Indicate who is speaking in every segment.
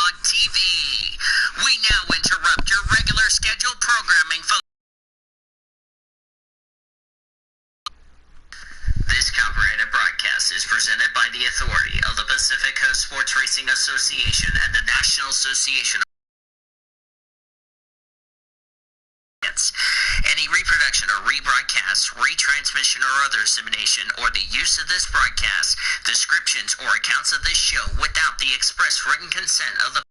Speaker 1: Hedgehog TV. We now interrupt your regular scheduled programming for... This copyrighted broadcast is presented by the authority of the Pacific Coast Sports Racing Association and the National Association of... Any reproduction or rebroadcast, retransmission or other dissemination, or the use of this broadcast, descriptions or accounts of this show without the express written consent of the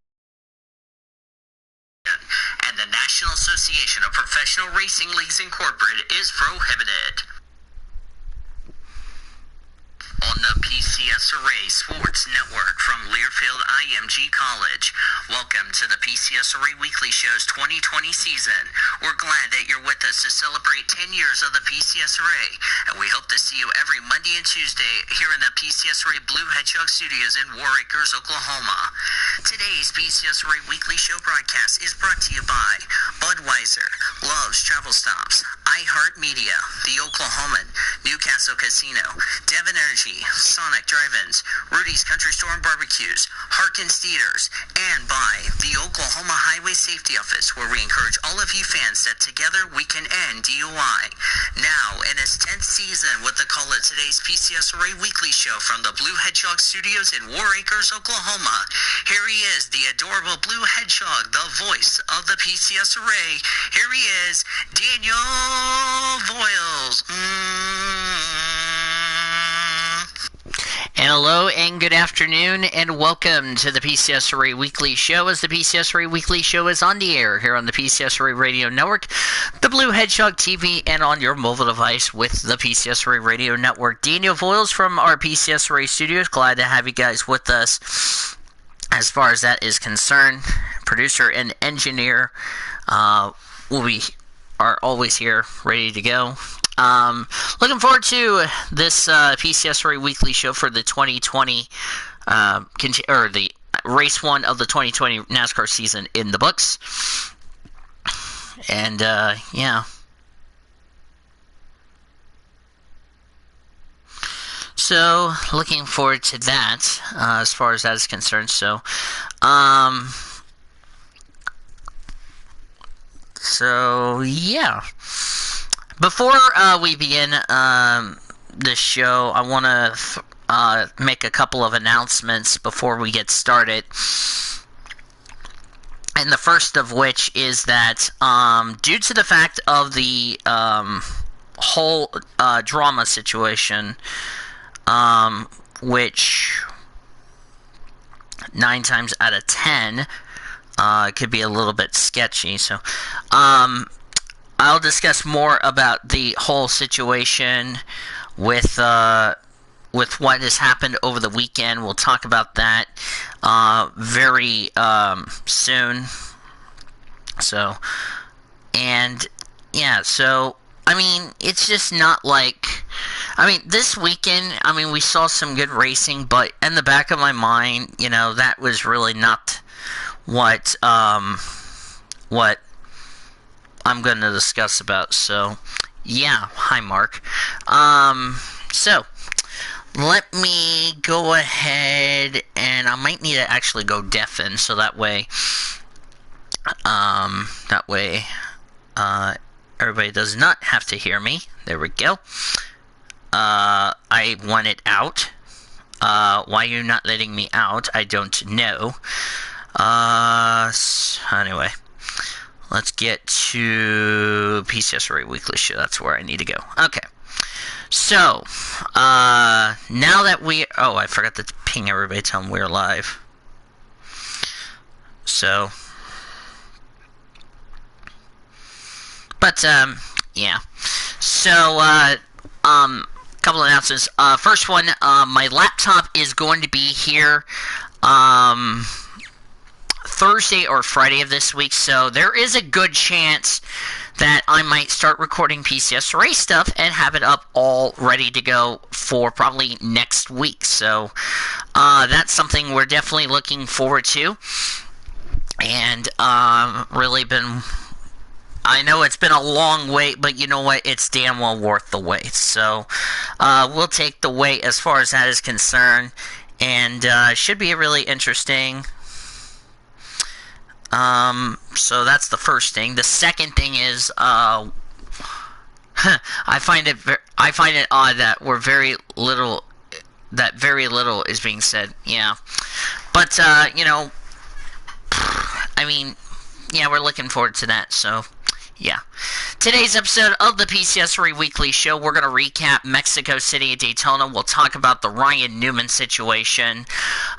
Speaker 1: and the National Association of Professional Racing Leagues Incorporated is prohibited. On the PCSRA Sports Network from Learfield IMG College. Welcome to the PCSRA Weekly Show's 2020 season. We're glad that you're with us to celebrate 10 years of the PCSRA, and we hope to see you every Monday and Tuesday here in the PCSRA Blue Hedgehog Studios in War Acres, Oklahoma. Today's PCSRA Weekly Show broadcast is brought to you by Budweiser, Love's Travel Stops, iHeartMedia, The Oklahoman, Newcastle Casino, Devon Energy, Sonic Drive-Ins, Rudy's Country Store and Barbecues, Harkins Theaters, and by the Oklahoma Highway Safety Office, where we encourage all of you fans that together we can end DUI. Now, in its 10th season with the call of today's PCSRA Weekly Show from the Blue Hedgehog Studios in War Acres, Oklahoma, here he is, the adorable Blue Hedgehog, the voice of the PCSRA. Here he is, Daniel Voyles.
Speaker 2: And hello and good afternoon and welcome to the PCSRA Weekly Show, as the PCSRA Weekly Show is on the air here on the PCSRA Radio Network, the Blue Hedgehog TV, and on your mobile device with the PCSRA Radio Network. Daniel Voyles from our PCSRA studios, glad to have you guys with us as far as that is concerned. Producer and engineer are always here, ready to go. Looking forward to this PCSRA Weekly Show for the 2020, or the race 1 of the 2020 NASCAR season in the books. And, yeah. So, looking forward to that, as far as that is concerned. So, yeah. Before we begin the show, I want to make a couple of announcements before we get started. And the first of which is that due to the fact of the whole drama situation, which 9 times out of 10 could be a little bit sketchy, so I'll discuss more about the whole situation with what has happened over the weekend. We'll talk about that very soon. So, and yeah, so I mean, it's just not like, I mean, this weekend, I mean, we saw some good racing, but in the back of my mind, you know, that was really not what I'm going to discuss about. So, yeah. Hi, Mark. So, let me go ahead, and I might need to actually go deafen, so that way, everybody does not have to hear me. There we go. I want it out. Why you're not letting me out, I don't know. Anyway. Let's get to PCSRA Weekly Show. That's where I need to go. Okay. So, now that we... Oh, I forgot to ping everybody, tell them we're live. So... But, yeah. So, couple of announcements. First one, my laptop is going to be here, Thursday or Friday of this week, so there is a good chance that I might start recording PCSRA stuff and have it up all ready to go for probably next week. So that's something we're definitely looking forward to, and really been... I know it's been a long wait, but you know what? It's damn well worth the wait. So we'll take the wait as far as that is concerned, and should be really interesting. So that's the first thing. The second thing is, I find it odd that very little is being said. Yeah, but I mean, yeah, we're looking forward to that. So, yeah. Today's episode of the PCSRA Weekly Show, we're going to recap Mexico City and Daytona. We'll talk about the Ryan Newman situation.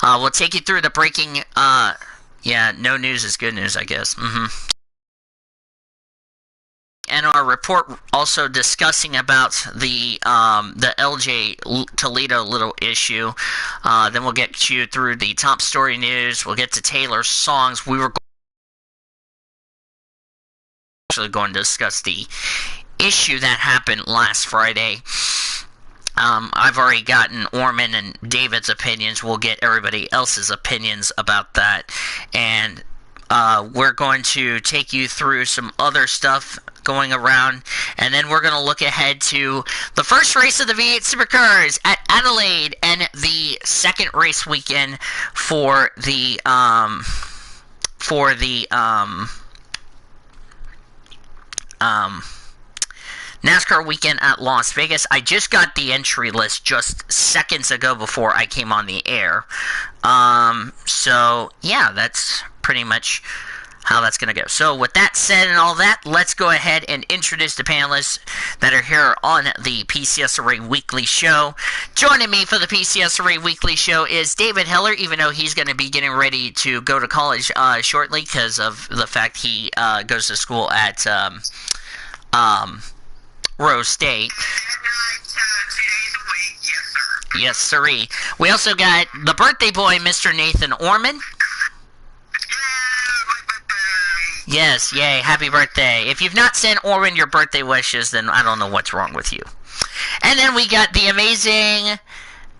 Speaker 2: We'll take you through the breaking. Yeah, no news is good news, I guess. And our report also discussing about the LJ Toledo little issue. Then we'll get you through the top story news. We'll get to Taylor's songs. We were actually going to discuss the issue that happened last Friday. I've already gotten Orman and David's opinions. We'll get everybody else's opinions about that. And we're going to take you through some other stuff going around, and then we're going to look ahead to the first race of the V8 Supercars at Adelaide and the second race weekend for the NASCAR weekend at Las Vegas. I just got the entry list just seconds ago before I came on the air. So yeah, that's pretty much how that's going to go. So with that said and all that, let's go ahead and introduce the panelists that are here on the PCSRA Weekly Show. Joining me for the PCSRA Weekly Show is David Heller, even though he's going to be getting ready to go to college shortly because of the fact he goes to school at Rose State. Yes, sirree. We also got the birthday boy, Mr. Nathan Orman. Yes, yay, happy birthday. If you've not sent Orman your birthday wishes, then I don't know what's wrong with you. And then we got the amazing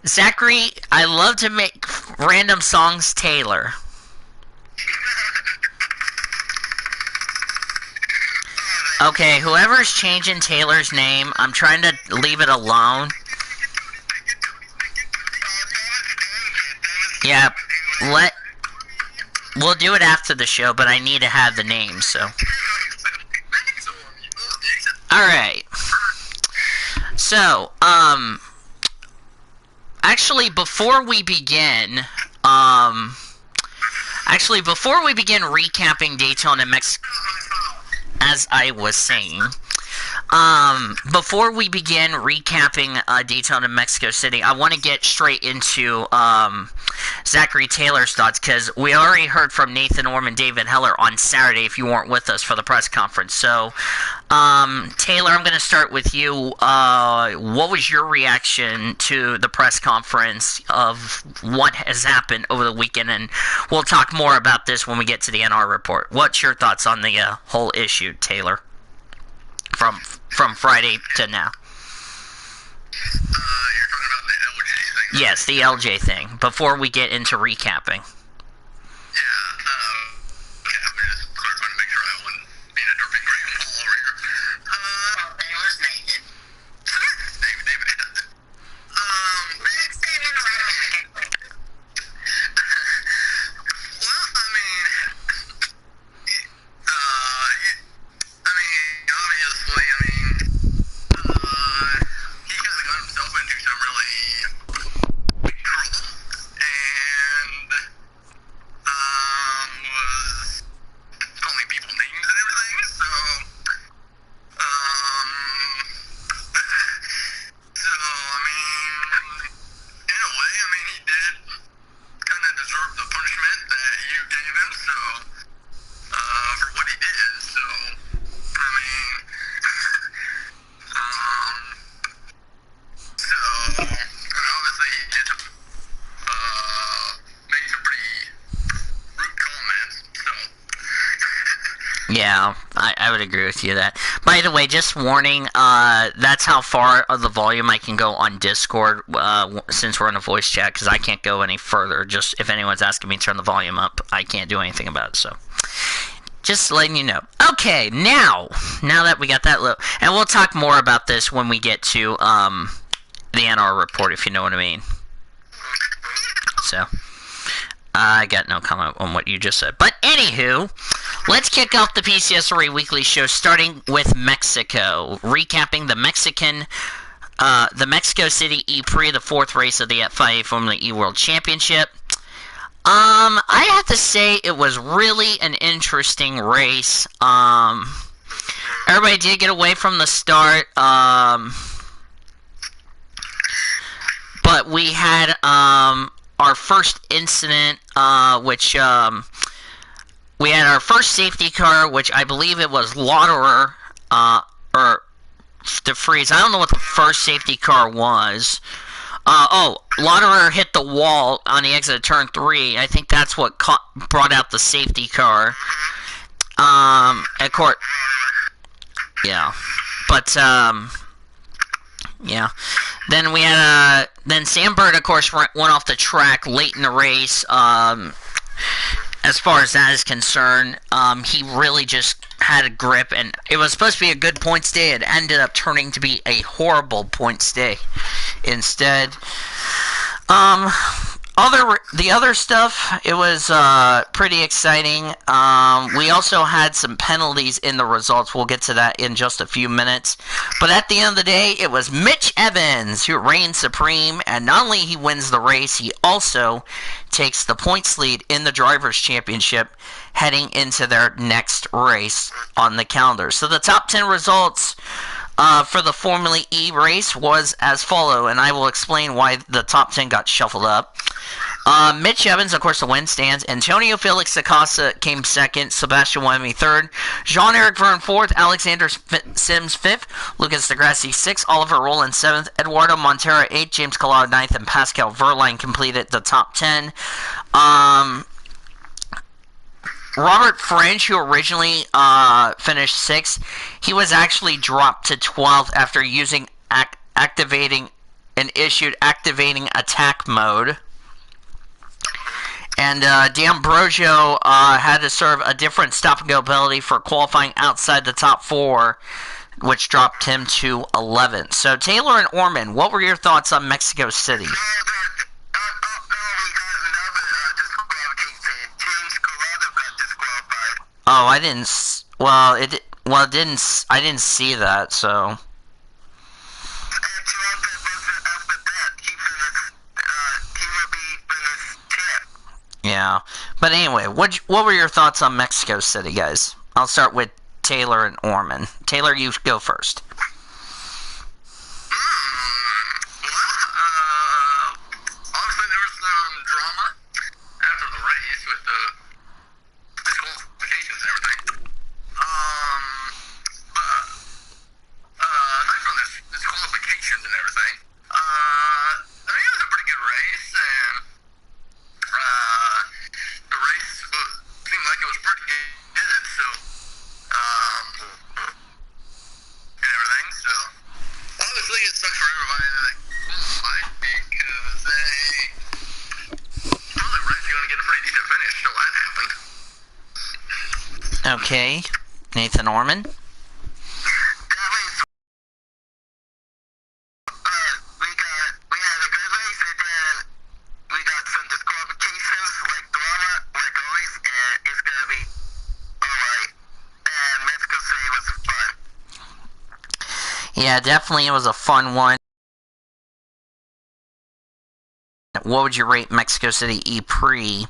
Speaker 2: Zachary, I love to make random songs, Taylor. Okay, whoever's changing Taylor's name, I'm trying to leave it alone. Yeah, we'll do it after the show, but I need to have the name, so. Alright. So, actually, before we begin recapping Daytona, Mexico, as I was saying, before we begin recapping Daytona, Mexico City, I want to get straight into Zachary Taylor's thoughts, because we already heard from Nathan Orman, David Heller on Saturday, if you weren't with us for the press conference. So, Taylor, I'm going to start with you. What was your reaction to the press conference of what has happened over the weekend? And we'll talk more about this when we get to the NR report. What's your thoughts on the whole issue, Taylor, from Friday to now?
Speaker 3: You're talking about the LJ thing? Right?
Speaker 2: Yes, the LJ thing, before we get into recapping.
Speaker 3: Yeah, okay, I'm just clarifying to make sure I wasn't being a dripping rain all over here. Taylor's Nathan. David. Well, I mean, obviously, he kind of got himself into some really big trouble, and was calling people names and everything. So, I mean, in a way, he did kind of deserve the punishment that you gave him. So, for what he did. So, I mean, and obviously he did make some pretty rude comments, so.
Speaker 2: Yeah, I would agree with you that. By the way, just warning, that's how far of the volume I can go on Discord, since we're in a voice chat, because I can't go any further. Just if anyone's asking me to turn the volume up, I can't do anything about it, so. Just letting you know. Okay, now that we got that low, and we'll talk more about this when we get to the NR report, if you know what I mean. So, I got no comment on what you just said. But anywho, let's kick off the PCSRA Weekly Show, starting with Mexico, recapping the Mexico City E-Prix, the fourth race of the FIA Formula E World Championship. I have to say it was really an interesting race. Everybody did get away from the start, but we had our first incident, which we had our first safety car, which I believe it was Lauderer, or De Vries. I don't know what the first safety car was. Lauderer hit the wall on the exit of turn 3. I think that's what brought out the safety car. Of course, yeah. But, yeah. Then we had, then Sam Bird, of course, went off the track late in the race. As far as that is concerned, he really just had a grip, and it was supposed to be a good points day. It ended up turning to be a horrible points day instead. The other stuff, it was pretty exciting. We also had some penalties in the results. We'll get to that in just a few minutes. But at the end of the day, it was Mitch Evans who reigned supreme, and not only he wins the race, he also takes the points lead in the Drivers' Championship heading into their next race on the calendar. So the top 10 results for the Formula E race was as follow, and I will explain why the top 10 got shuffled up. Mitch Evans, of course, the win stands. Antonio Felix Acosta came second. Sebastian Buemi third. Jean-Eric Verne fourth. Alexander Sims fifth. Lucas Degrassi sixth. Oliver Rowland seventh. Eduardo Montero eighth. James Calado ninth. And Pascal Verline completed the top 10. Robert French, who originally finished 6th, he was actually dropped to 12th after using activating attack mode. And D'Ambrosio had to serve a different stop-and-go ability for qualifying outside the top 4, which dropped him to 11th. So Taylor and Orman, what were your thoughts on Mexico City? Oh, I didn't. Well, it. Well, it didn't. I didn't see that. So. Yeah, but anyway, what were your thoughts on Mexico City, guys? I'll start with Taylor and Orman. Taylor, you go first.
Speaker 3: Honestly, there was some drama after the race with the disqualifications and everything. But aside from this disqualifications and everything, I think it was a pretty good race, and the race seemed like it was pretty good. So, and everything. So, obviously, it sucks for everybody that qualified because they probably were actually going to get a pretty decent finish. So that happened.
Speaker 2: Okay, Nathan Orman. Yeah, definitely it was a fun one. What would you rate Mexico City E-Prix?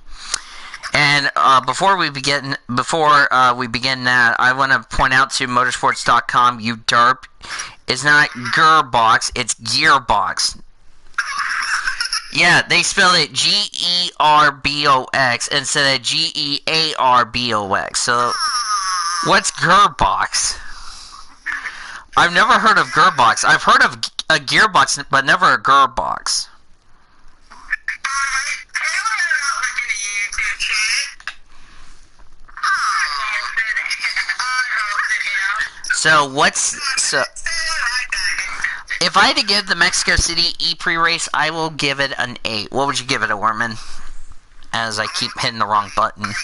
Speaker 2: And before we begin that, I want to point out to motorsports.com, you derp, it's not Gearbox, it's Gearbox. Yeah, they spelled it G-E-R-B-O-X instead of G-E-A-R-B-O-X. So, what's Gearbox? I've never heard of Gearbox. I've heard of a Gearbox, but never a Gearbox. So if I had to give the Mexico City E-Prix race, I will give it an 8. What would you give it, Orman? As I keep hitting the wrong button.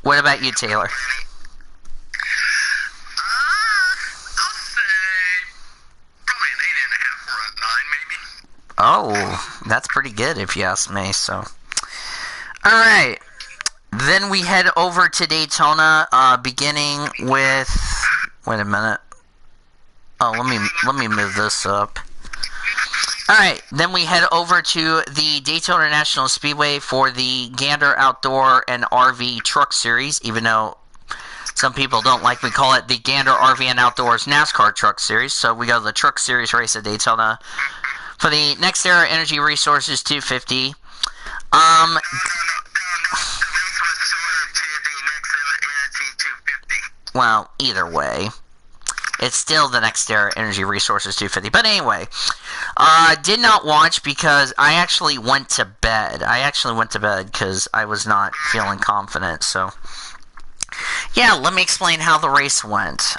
Speaker 2: What about you, Taylor? Oh, that's pretty good if you ask me. So, Alright. Then we head over to Daytona, beginning with... Wait a minute. Oh, let me move this up. Alright, then we head over to the Daytona National Speedway for the Gander Outdoor and RV Truck Series, even though some people don't like me call it the Gander RV and Outdoors NASCAR Truck Series. So we go to the Truck Series race at Daytona for the Next Era Energy Resources 250. Well, either way, it's still the Next Era Energy Resources 250. But anyway, did not watch because I actually went to bed. Because I was not feeling confident. So, yeah, let me explain how the race went.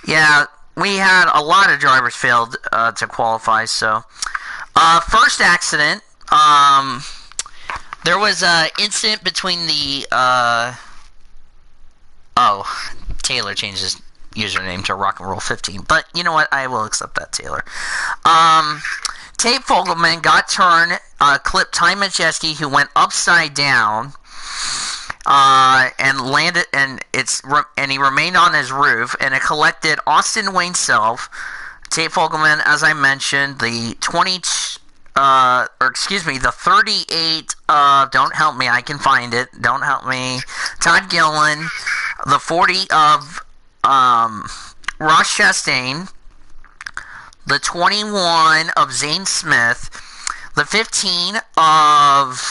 Speaker 2: Yeah, we had a lot of drivers failed to qualify. So, first accident, there was an incident between the, Taylor changed his username to Rock and Roll 15. But you know what? I will accept that, Taylor. Tate Fogelman got turned, clipped Ty Majeski, who went upside down, and landed, and he remained on his roof, and it collected Austin Wayne Self, Tate Fogelman, as I mentioned, the 38, don't help me, I can find it, don't help me, Todd Gillen, the 40 of Ross Chastain, the 21 of Zane Smith, the 15 of,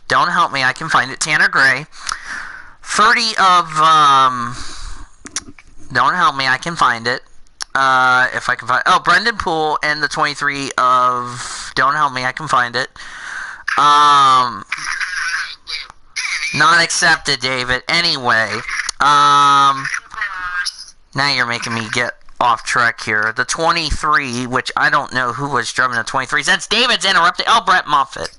Speaker 2: don't help me, I can find it, Tanner Gray, 30 of, don't help me, I can find it, if I can find, Brendan Poole, and the 23 of, don't help me, I can find it, not accepted, David. Anyway, now you're making me get off track here. The 23, which I don't know who was driving the 23. Since David's interrupting, Brett Moffitt.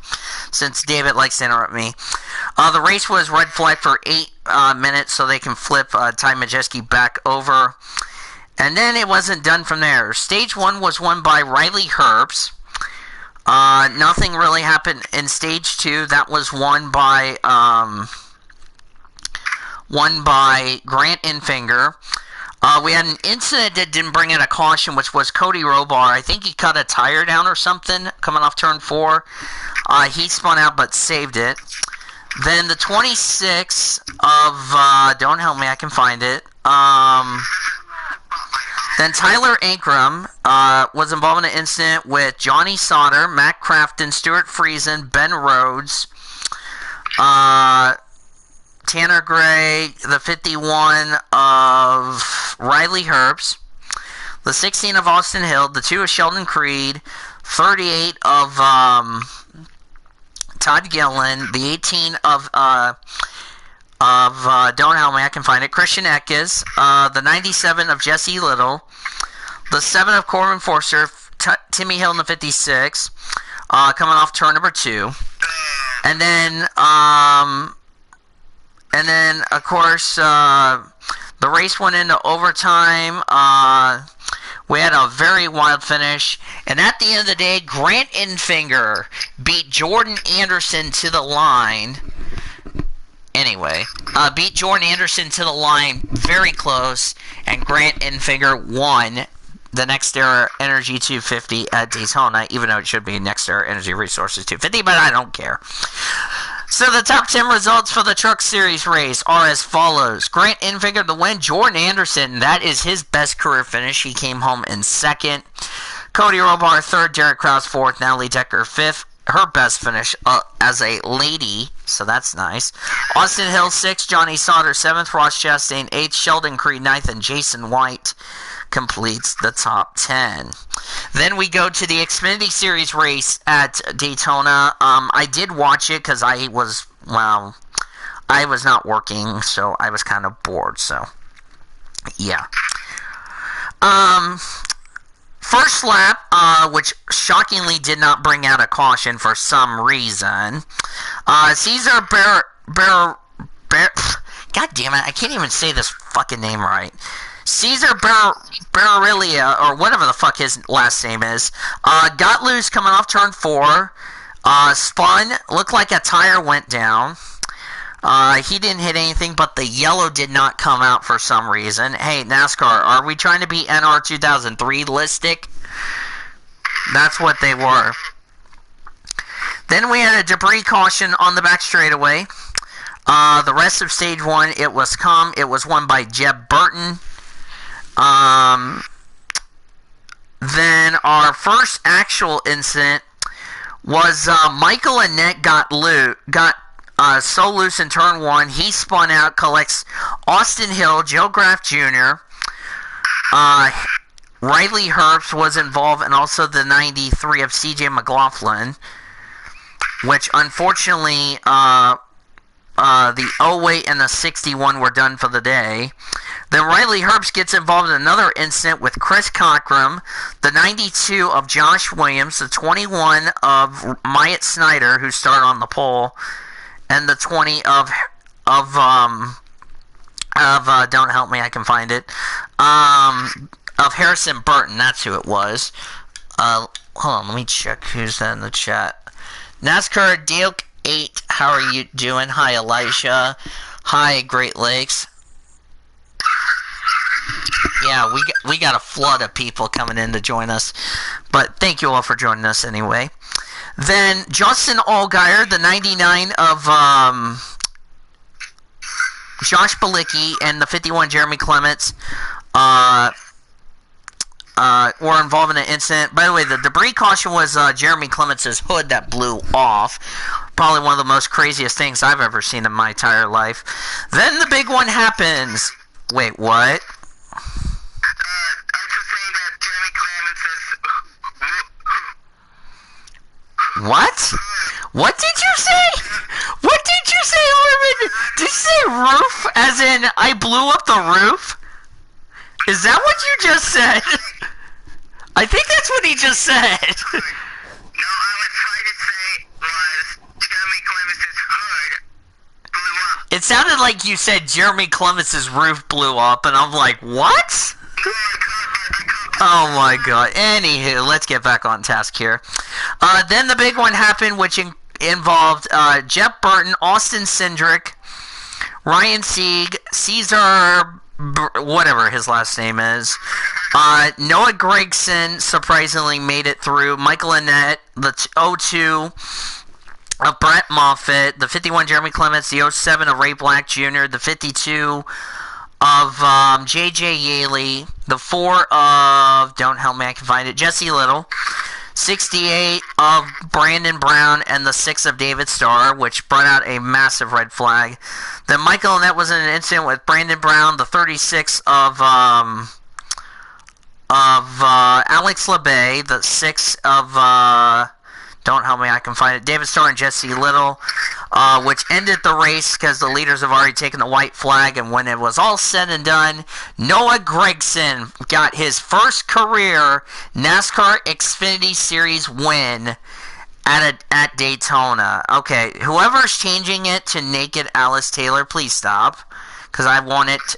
Speaker 2: Since David likes to interrupt me. The race was red flag for 8 minutes, so they can flip Ty Majeski back over. And then it wasn't done from there. Stage 1 was won by Riley Herbst. Nothing really happened in stage 2. That was won by Grant Infinger. We had an incident that didn't bring in a caution, which was Cody Robar. I think he cut a tire down or something coming off turn 4. He spun out but saved it. Then the 26 of, don't help me, I can find it. Then Tyler Ankrum was involved in an incident with Johnny Sauter, Matt Crafton, Stuart Friesen, Ben Rhodes, Tanner Gray, the 51 of Riley Herbst, the 16 of Austin Hill, the 2 of Sheldon Creed, 38 of Todd Gillen, the 18 of don't help me, I can find it, Christian Eckes, the 97 of Jesse Little, the 7 of Corbin Forster, Timmy Hill in the 56, coming off turn number 2, and then of course the race went into overtime. We had a very wild finish, and at the end of the day, Grant Infinger beat Jordan Anderson to the line. Anyway, beat Jordan Anderson to the line, very close, and Grant Infinger won the Next Era Energy 250 at Daytona, even though it should be Next Era Energy Resources 250, but I don't care. So the top 10 results for the Truck Series race are as follows. Grant Infinger the win. Jordan Anderson, that is his best career finish. He came home in 2nd. Cody Robar 3rd. Derek Krause 4th. Natalie Decker 5th. Her best finish as a lady, so that's nice. Austin Hill 6th. Johnny Sauter 7th. Ross Chastain 8th. Sheldon Creed 9th. And Jason White completes the top 10. Then we go to the Xfinity Series race at Daytona. I did watch it because I was not working, so I was kind of bored, so yeah. First lap, which shockingly did not bring out a caution for some reason. Cesar God damn it, I can't even say this fucking name right. Cesar Barrilia, or whatever the fuck his last name is, got loose coming off turn 4. Spun, looked like a tire went down. He didn't hit anything, but the yellow did not come out for some reason. Hey, NASCAR, are we trying to be NR 2003-listic? That's what they were. Then we had a debris caution on the back straightaway. The rest of stage 1, it was calm. It was won by Jeb Burton. Then our first actual incident was Michael Annett got so loose in turn 1. He spun out, collects Austin Hill, Joe Graff Jr., Riley Herbst was involved, and also the 93 of CJ McLaughlin, which unfortunately the 08 and the 61 were done for the day. Then Riley Herbst gets involved in another incident with Chris Cockrum, the 92 of Josh Williams, the 21 of Myatt Snyder, who started on the pole, and the 20 of don't help me, I can find it, of Harrison Burton. That's who it was. Hold on, let me check who's in the chat. NASCAR Dale 8, how are you doing? Hi, Elisha. Hi, Great Lakes. Yeah, we got a flood of people coming in to join us, but thank you all for joining us anyway. Then Justin Allgaier, the 99 of Josh Balicki, and the 51 Jeremy Clements were involved in an incident. By the way, the debris caution was Jeremy Clements' hood that blew off. Probably one of the most craziest things I've ever seen in my entire life. Then the big one happens. Wait, what? What? What did you say? What did you say, Orman? Did you say roof as in I blew up the roof? Is that what you just said? I think that's what he just said.
Speaker 3: No, I was trying to say was Jeremy Clements' hood blew up.
Speaker 2: It sounded like you said Jeremy Clements' roof blew up, and I'm like, what?
Speaker 3: No,
Speaker 2: Oh my god. Anywho, let's get back on task here. Then the big one happened, which involved Jeff Burton, Austin Cindric, Ryan Sieg, Caesar, whatever his last name is. Noah Gregson surprisingly made it through. Michael Annett, the 02 of Brett Moffitt, the 51 Jeremy Clements, the 07 of Ray Black Jr., the 52 of J.J. Yaley, the 4 of, don't help me, I can find it, Jesse Little, 68 of Brandon Brown, and the 6 of David Starr, which brought out a massive red flag. Then Michael Annett was in an incident with Brandon Brown, the 36 of Alex LeBay, the 6 of, don't help me, I can find it, David Starr and Jesse Little, which ended the race because the leaders have already taken the white flag, and when it was all said and done, Noah Gregson got his first career NASCAR Xfinity Series win at Daytona. Okay, whoever's changing it to Naked Alice Taylor, please stop, because I want it.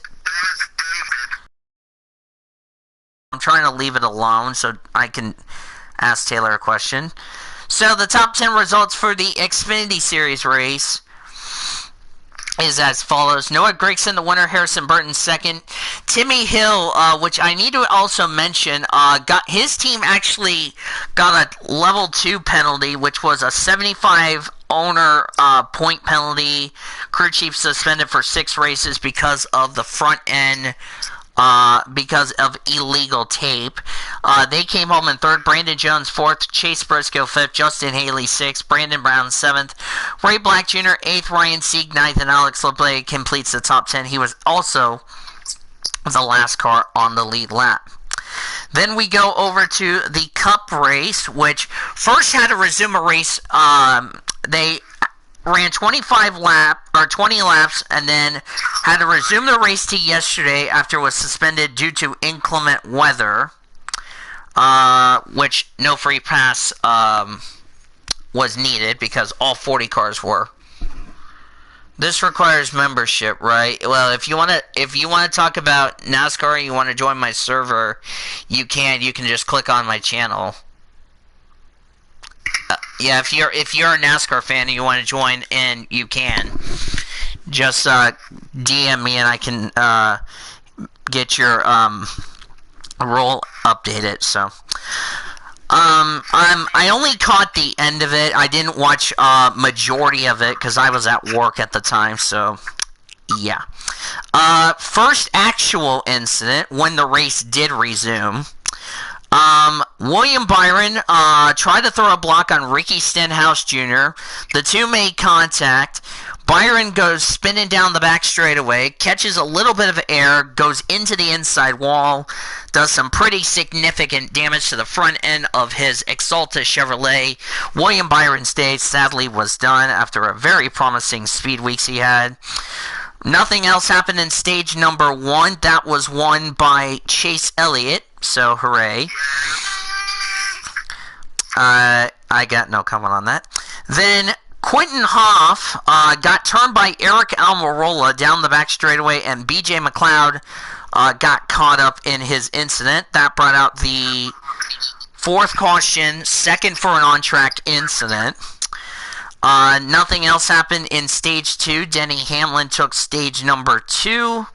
Speaker 2: I'm trying to leave it alone so I can ask Taylor a question. So the top 10 results for the Xfinity Series race is as follows. Noah Gragson, the winner. Harrison Burton, second. Timmy Hill, which I need to also mention, his team actually got a level 2 penalty, which was a 75 owner point penalty. Crew chief suspended for 6 races because of the front end. Because of illegal tape. They came home in 3rd. Brandon Jones 4th. Chase Briscoe 5th. Justin Haley 6th. Brandon Brown 7th. Ray Black Jr. 8th. Ryan Sieg 9th. And Alex LeBay completes the top 10. He was also the last car on the lead lap. Then we go over to the Cup race, which first had to resume a race. They ran 20 laps and then had to resume the race to yesterday after it was suspended due to inclement weather, which no free pass was needed because all 40 cars were. This requires membership, right? Well, if you want to talk about NASCAR and you want to join my server, you can just click on my channel. Yeah, if you're a NASCAR fan and you want to join in, you can. Just DM me and I can get your role updated. So, I only caught the end of it. I didn't watch majority of it because I was at work at the time. So, yeah. First actual incident when the race did resume. William Byron tried to throw a block on Ricky Stenhouse Jr. The two made contact. Byron goes spinning down the back straightaway, catches a little bit of air, goes into the inside wall, does some pretty significant damage to the front end of his Exalta Chevrolet. William Byron's day sadly was done after a very promising speed weeks he had. Nothing else happened in stage number 1. That was won by Chase Elliott, so hooray. I got no comment on that. Then Quentin Hoff got turned by Eric Almirola down the back straightaway, and BJ McLeod got caught up in his incident. That brought out the 4th caution, second for an on-track incident. Nothing else happened in stage 2. Denny Hamlin took stage number 2.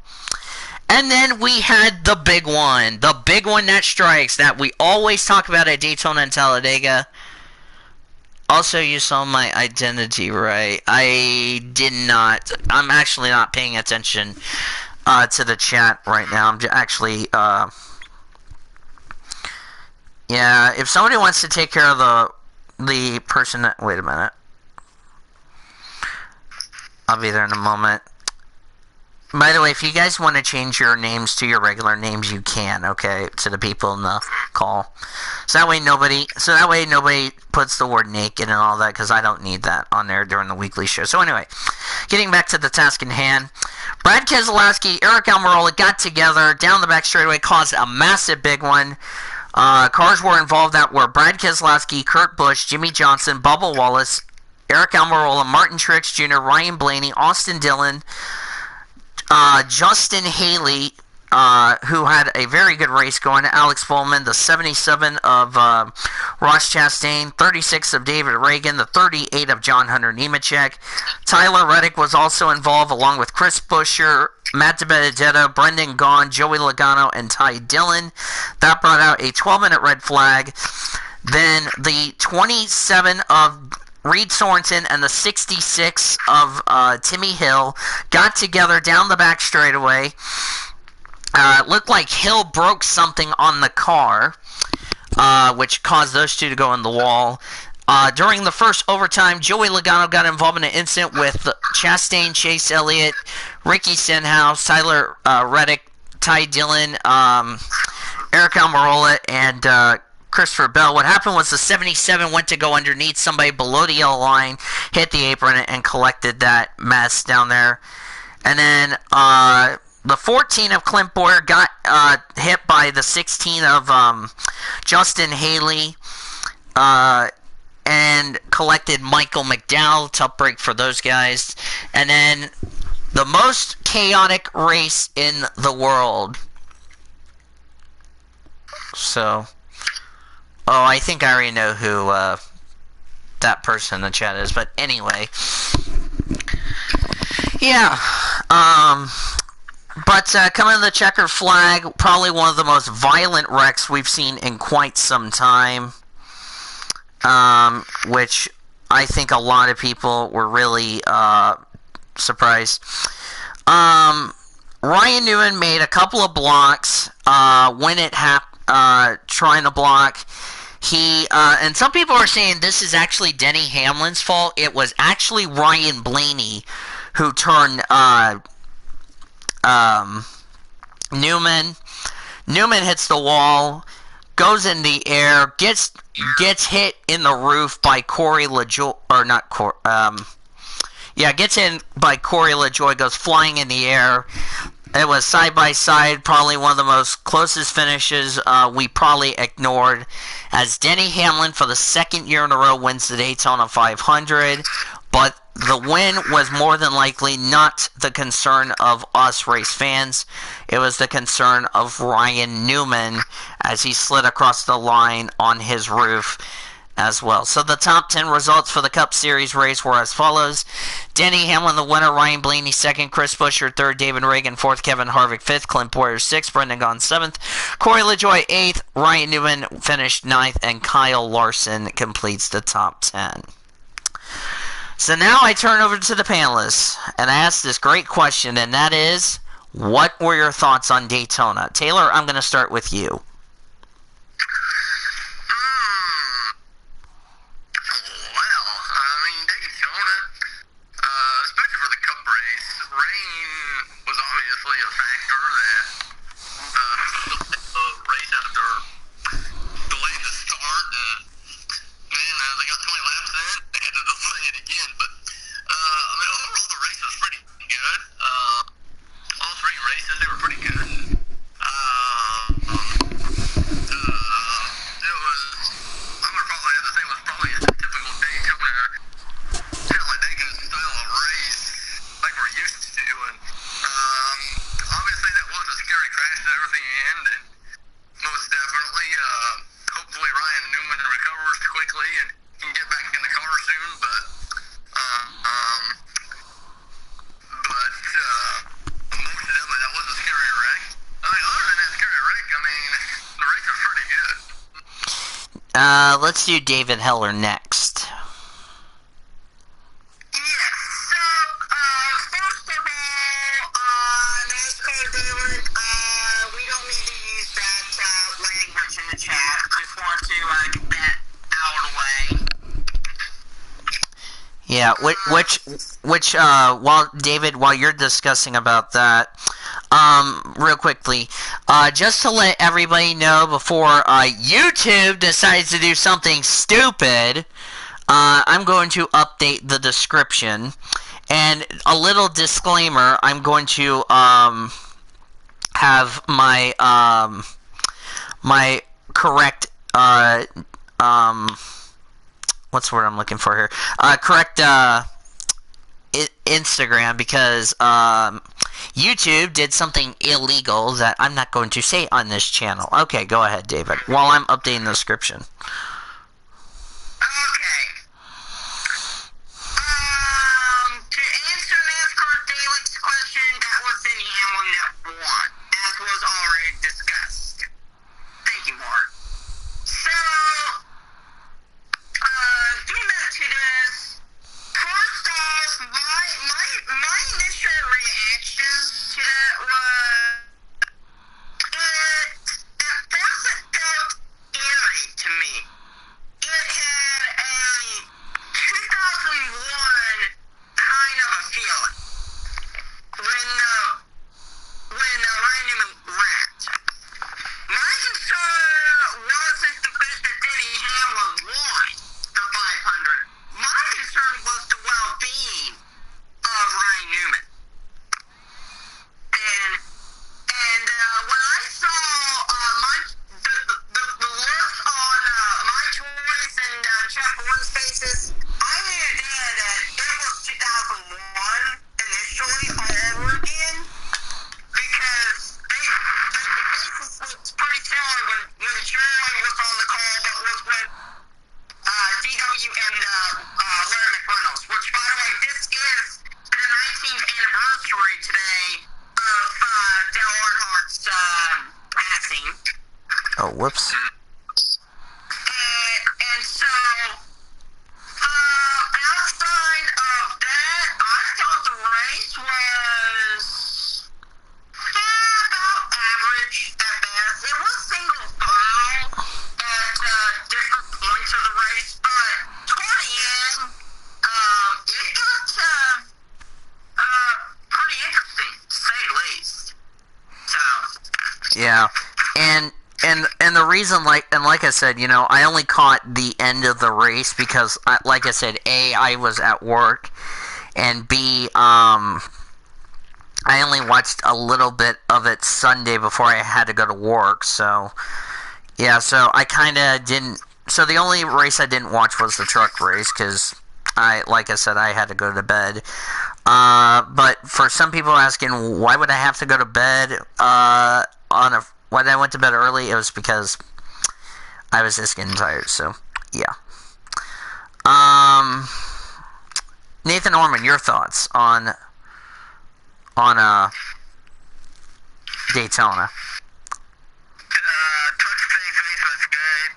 Speaker 2: And then we had the big one that strikes, that we always talk about at Daytona and Talladega. Also, you saw my identity, right? I'm actually not paying attention to the chat right now. I'm actually, yeah, if somebody wants to take care of the person that, wait a minute. I'll be there in a moment. By the way, if you guys want to change your names to your regular names, you can, okay, to the people in the call. So that way nobody puts the word naked and all that, because I don't need that on there during the weekly show. So anyway, getting back to the task in hand. Brad Keselowski, Eric Almirola got together down the back straightaway, caused a massive big one. Cars were involved that were Brad Keselowski, Kurt Busch, Jimmy Johnson, Bubba Wallace, Eric Almirola, Martin Truex Jr., Ryan Blaney, Austin Dillon, Justin Haley, who had a very good race going, Alex Bowman, the 77 of Ross Chastain, 36 of David Reagan, the 38 of John Hunter Nemechek. Tyler Reddick was also involved, along with Chris Buescher, Matt DiBenedetto, Brendan Gaughan, Joey Logano, and Ty Dillon. That brought out a 12-minute red flag. Then the 27 of Reed Sorensen and the 66 of Timmy Hill got together down the back straightaway. It looked like Hill broke something on the car, which caused those two to go in the wall. During the first overtime, Joey Logano got involved in an incident with Chastain, Chase Elliott, Ricky Stenhouse, Tyler Reddick, Ty Dillon, Eric Almirola, and Christopher Bell. What happened was the 77 went to go underneath somebody below the yellow line, hit the apron, and collected that mess down there. And then the 14 of Clint Boyer got hit by the 16 of Justin Haley and collected Michael McDowell. Tough break for those guys. And then the most chaotic race in the world. So, oh, I think I already know who that person in the chat is. But anyway, yeah. But coming to the checker flag, probably one of the most violent wrecks we've seen in quite some time. Which I think a lot of people were really surprised. Ryan Newman made a couple of blocks when it happened, trying to block. He and some people are saying this is actually Denny Hamlin's fault. It was actually Ryan Blaney who turned Newman. Newman hits the wall, goes in the air, gets hit in the roof by Corey LaJoy, or not Corey, gets in by Corey LaJoy, goes flying in the air. It was side by side, probably one of the most closest finishes we probably ignored, as Denny Hamlin for the second year in a row wins the Daytona 500, but the win was more than likely not the concern of us race fans. It was the concern of Ryan Newman as he slid across the line on his roof. as well. So the top 10 results for the Cup Series race were as follows. Denny Hamlin, the winner. Ryan Blaney, second. Chris Buescher, third. David Reagan, fourth. Kevin Harvick, fifth. Clint Boyer, sixth. Brendan Gaughan, seventh. Corey LaJoie, eighth. Ryan Newman finished ninth. And Kyle Larson completes the top 10. So now I turn over to the panelists, and I ask this great question, and that is, what were your thoughts on Daytona? Taylor, I'm going to start with you. Let's do David Heller next. Yeah, while you're discussing about that, real quickly, just to let everybody know before YouTube decides to do something stupid, I'm going to update the description, and a little disclaimer, I'm going to have my my correct what's the word I'm looking for here? Correct Instagram, because YouTube did something illegal that I'm not going to say on this channel. Okay, go ahead, David, while I'm updating the description.
Speaker 3: To answer NASCAR Dalek's question, that was Denny Hamlin that won, as was already discussed. Thank you, Mark. So, getting back to this, first off, my initial reactions to that was, at first it felt eerie to me. It had a 2001 kind of a feeling when Ryan Newman wrapped. My concern wasn't the fact that Denny Hamlin won the 500. My concern was the well-being of Ryan Newman. And when I saw the looks on my choice and Jeff Gordon's faces, I knew then that it was 2001 initially all over again, because the faces looked pretty similar when Jerry was on the call, but was with DW and Larry McReynolds, which, by the way, this is the 19th anniversary today of Dale Earnhardt's passing.
Speaker 2: Oh, whoops.
Speaker 3: And so, outside of that, I thought the race was about average at best. It was single file at different points of the race, but toward the end, it got pretty interesting, to say the least. So,
Speaker 2: Yeah, and the reason, like I said, I only caught the end of the race because, like I said, A, I was at work, and B, I only watched a little bit of it Sunday before I had to go to work. So yeah, so I kind of didn't. So the only race I didn't watch was the truck race because like I said, I had to go to bed. But for some people asking why would I have to go to bed when I went to bed early, it was because I was just getting tired. So yeah. Nathan Orman, your thoughts on Daytona?
Speaker 3: Truck's race was good.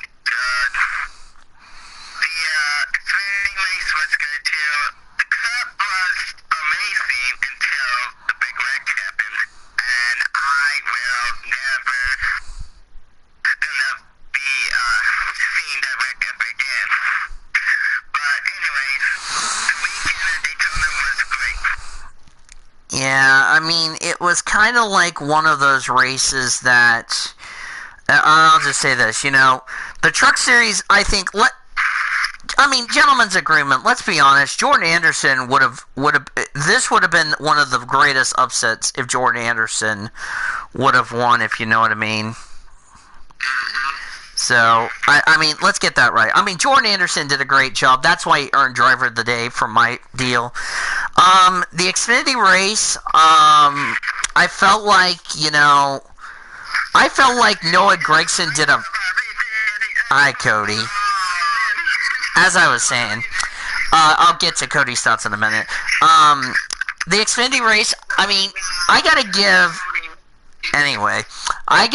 Speaker 3: The training race was good too. The cup was amazing until the big wreck happened, and I will never gonna be seeing that wreck ever again. But anyways, the weekend at Daytona was great.
Speaker 2: Yeah, I mean, it was kind of like one of those races that, I'll just say this, you know, the Truck Series, I think, gentlemen's agreement, let's be honest, Jordan Anderson this would have been one of the greatest upsets if Jordan Anderson would have won, if you know what I mean. So, I mean, let's get that right. I mean, Jordan Anderson did a great job. That's why he earned Driver of the Day from my deal. The Xfinity race, I felt like Noah Gragson did a... Hi, Cody. As I was saying, I'll get to Cody's thoughts in a minute. The Xfinity race, I mean, I gotta give... Anyway, I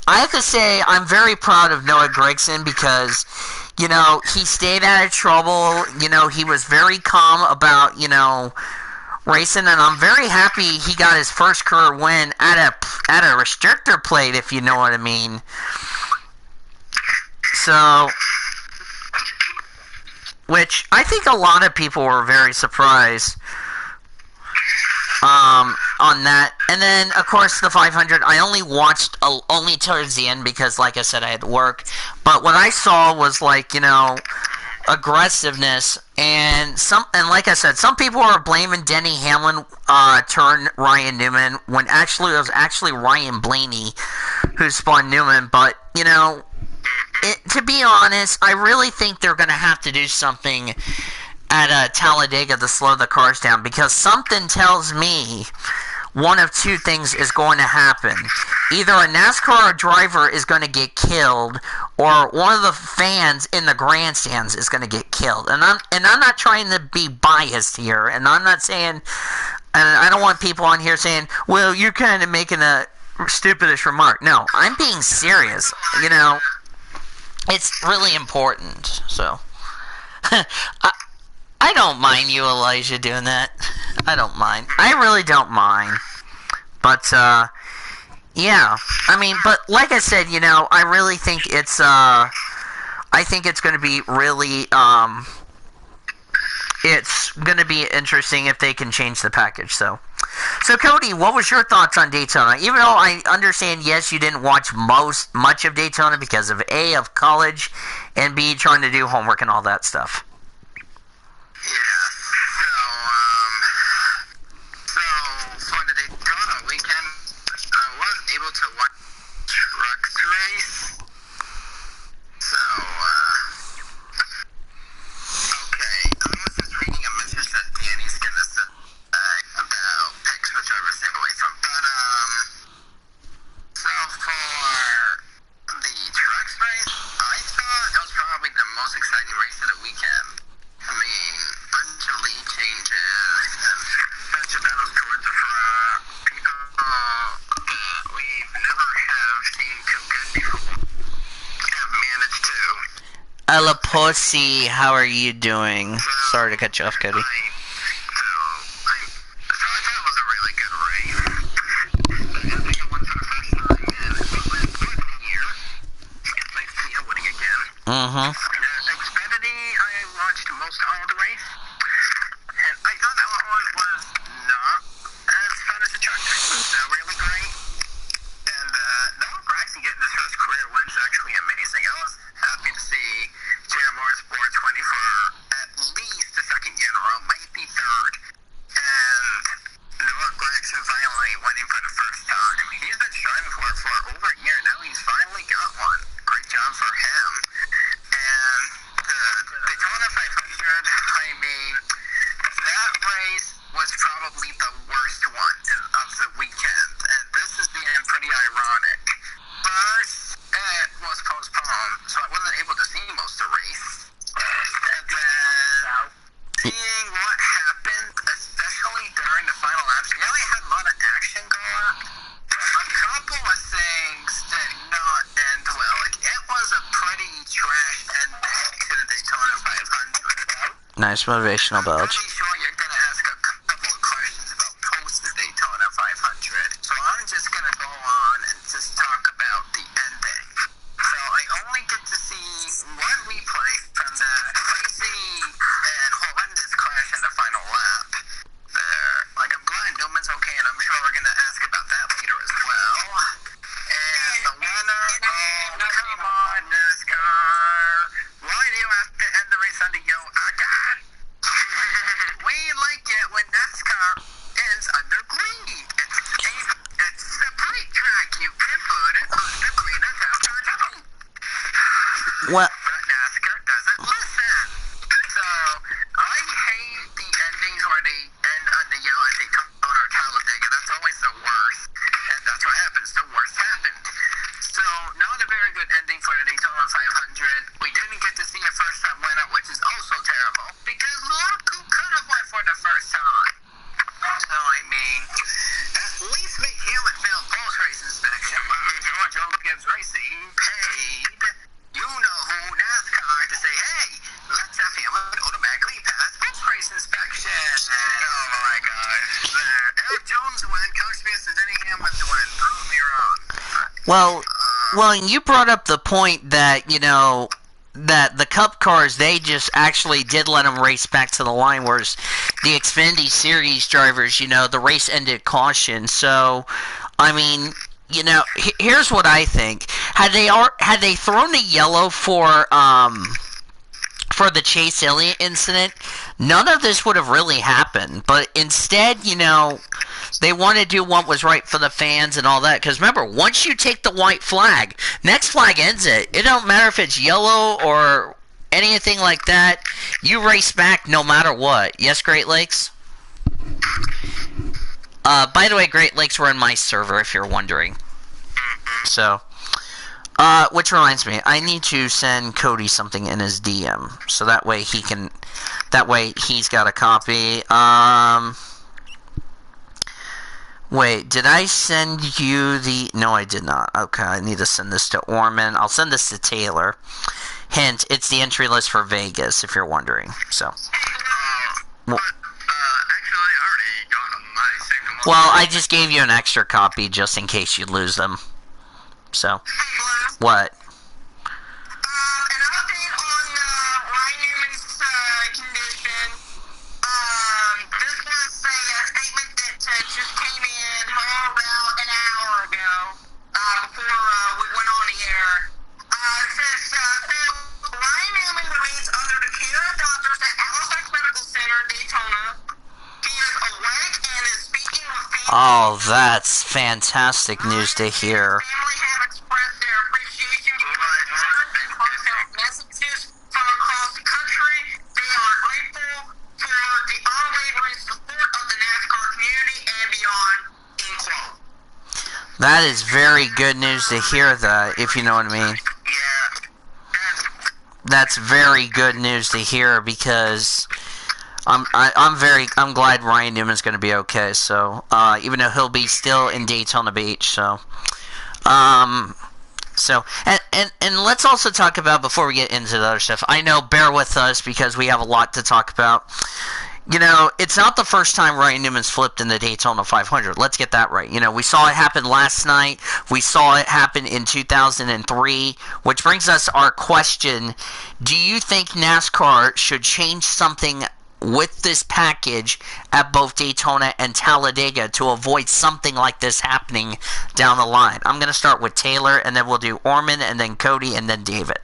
Speaker 2: have to say I'm very proud of Noah Gragson because, you know, he stayed out of trouble. You know, he was very calm about, you know, racing, and I'm very happy he got his first career win at a restrictor plate, if you know what I mean. So, which I think a lot of people were very surprised on that. And then, of course, the 500, I only watched only towards the end because, like I said, I had to work. But what I saw was, like, you know, aggressiveness. And like I said, some people were blaming Denny Hamlin turn Ryan Newman when actually it was actually Ryan Blaney who spawned Newman. But, you know, to be honest, I really think they're going to have to do something at Talladega to slow the cars down, because something tells me one of two things is going to happen. Either a NASCAR driver is going to get killed, or one of the fans in the grandstands is going to get killed. And I'm not trying to be biased here, and I'm not saying, and I don't want people on here saying, well, you're kind of making a stupidish remark. No, I'm being serious. You know, it's really important. So I don't mind you, Elijah, doing that. I don't mind. I really don't mind. But, yeah. I mean, but like I said, you know, I really think it's, I think it's going to be really, it's going to be interesting if they can change the package, so. So, Cody, what was your thoughts on Daytona? Even though I understand, yes, you didn't watch much of Daytona because of A, of college, and B, trying to do homework and all that stuff.
Speaker 3: So for the Daytona weekend, I was able to watch Truck's race. So, okay, I was just reading a message that Danny's gonna say about picks which I was staying away from. But, so for the Truck's race, I thought it was probably the most exciting race of the weekend. I mean, bunch of lead changes and bunch of battles towards the front. People that we've never have seen too good before have managed to.
Speaker 2: Alaposi, how are you doing? Sorry to cut you off, Cody.
Speaker 3: So I thought it was a really good race. I think I won for the first time in more than a year. It's nice to see him winning again.
Speaker 2: Mm-hmm.
Speaker 3: Xfinity, I watched most all the race, and I thought that one was not as fun as the Truck race. It was really great, and Noah Gragson getting his first career win is actually amazing. I was happy to see JM Motorsports winning for at least the second year in a row, might be third, and Noah Gragson finally winning for the first time. He's been striving for it for over a year now. He's finally got one. Great job for him. And
Speaker 2: Nice motivational build.
Speaker 3: I'm pretty sure you're going to ask a couple of questions about post the Daytona 500. So I'm just going to go on and just talk about the ending. So I only get to see one replay from that crazy and horrendous crash in the final lap. There. Like, I'm glad Newman's okay, and I'm sure we're going to ask about that later as well. And the winner, oh, come on, NASCAR. Why do you have to end the race under yo? God. We like it when NASCAR ends under green. It's a great track. You can put it under green and after time.
Speaker 2: Well,
Speaker 3: But NASCAR doesn't listen. So, I hate the endings where they end under yellow at Daytona or Talladega. That's always the worst. And that's what happens. The worst happened. So, not a very good ending for the Daytona 500. We didn't get to see a first-time winner, which is also terrible. Because look who could have won for the first time. So, I mean, at least make Hewlett fail post-race inspection. But George Gibbs Racing paid, you know who, NASCAR, to say, hey, let's have Hewlett automatically pass post-race inspection. Oh my gosh. There. Eric Jones win, Coach Smith and Denny Hamlin to win. Prove me wrong.
Speaker 2: well, you brought up the point that, you know, that the Cup cars, they just actually did let them race back to the line, whereas the Xfinity Series drivers, you know, the race ended caution. So, I mean, you know, here's what I think: had they thrown a yellow for the Chase Elliott incident, none of this would have really happened. But instead, you know, they want to do what was right for the fans and all that. Because remember, once you take the white flag, next flag ends it. It don't matter if it's yellow or anything like that. You race back no matter what. Yes, Great Lakes? By the way, Great Lakes were in my server, if you're wondering. So, which reminds me, I need to send Cody something in his DM. So that way he's got a copy. Wait, did I send you the... No, I did not. Okay, I need to send this to Orman. I'll send this to Taylor. Hint, it's the entry list for Vegas, if you're wondering. So.
Speaker 3: Actually, I already got them. I saved them all.
Speaker 2: Well, I just gave you an extra copy just in case you lose them. So. What?
Speaker 3: An update on Ryan Newman's condition. This was a statement that just came in about an hour ago, before we went on the air. It says, Ryan Newman remains under the care of doctors at Halifax Medical Center, Daytona. He is awake and is speaking with family.
Speaker 2: Oh, that's fantastic news to hear.
Speaker 3: Family have expressed their appreciation for his concern and heartfelt messages from across the country. They are grateful for the unwavering support of the NASCAR community and beyond, end quote.
Speaker 2: That is very good news to hear that, if you know what I mean.
Speaker 3: Yeah.
Speaker 2: That's very good news to hear because I'm glad Ryan Newman's going to be okay. So even though he'll be still in Daytona Beach, so and let's also talk about, before we get into the other stuff, I know, bear with us because we have a lot to talk about. You know, it's not the first time Ryan Newman's flipped in the Daytona 500. Let's get that right. You know, we saw it happen last night. We saw it happen in 2003, which brings us our question. Do you think NASCAR should change something with this package at both Daytona and Talladega to avoid something like this happening down the line? I'm going to start with Taylor, and then we'll do Orman, and then Cody, and then David.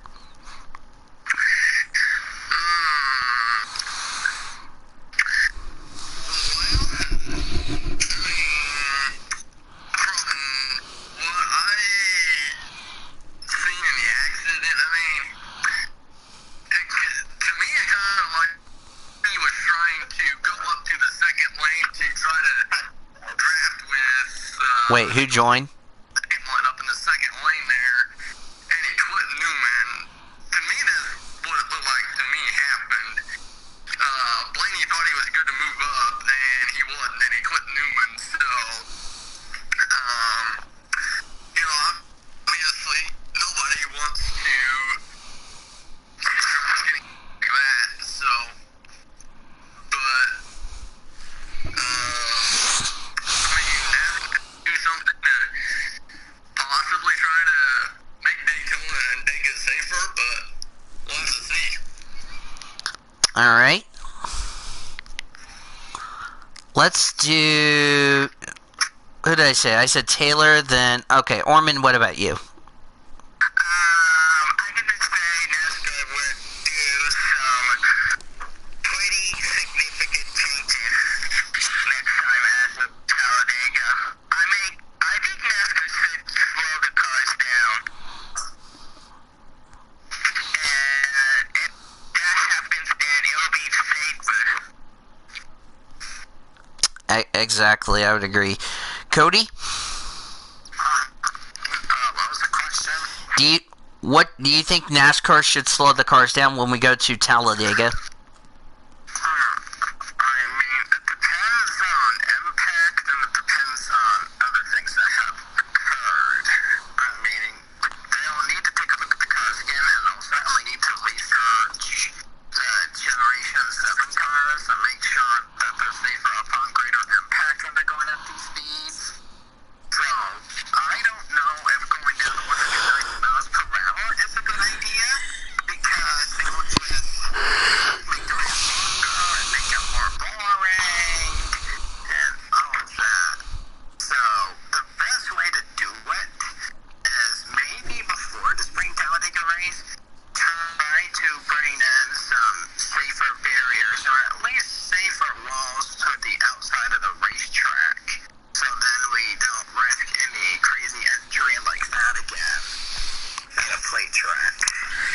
Speaker 2: Wait, who joined?
Speaker 3: Hamlin up in the second lane there, and he quit Newman. To me, that's what it looked like to me happened. Blaney thought he was good to move up, and he wasn't, and he quit Newman. So, you know, obviously, nobody wants to do that. So,
Speaker 2: Alright. Let's do... Who did I say? I said Taylor, then... Okay, Orman, what about you?
Speaker 3: I'm gonna say NASCAR would do some pretty significant changes next time at Talladega. I think NASCAR should slow the cars down. And if that happens, then it'll be safer.
Speaker 2: Exactly, I would agree. Cody?
Speaker 3: What was the question?
Speaker 2: Do you think NASCAR should slow the cars down when we go to Talladega?
Speaker 3: I mean, it depends on impact and it depends on other things that have occurred. I mean, they'll need to take a look at the cars again, and they'll certainly need to research the Generation 7 cars and make sure that they're safer upon greater impact when they're going at these speeds. So, I don't know if going down to 190 miles per hour is a good idea, because it will just make the race longer and make it more boring and all of that. So, the best way to do it is maybe before the spring Talladega race, try to bring in some safer barriers, or at least safer walls to the outside of the racetrack. So then we don't risk any crazy injury like that again at a plate track.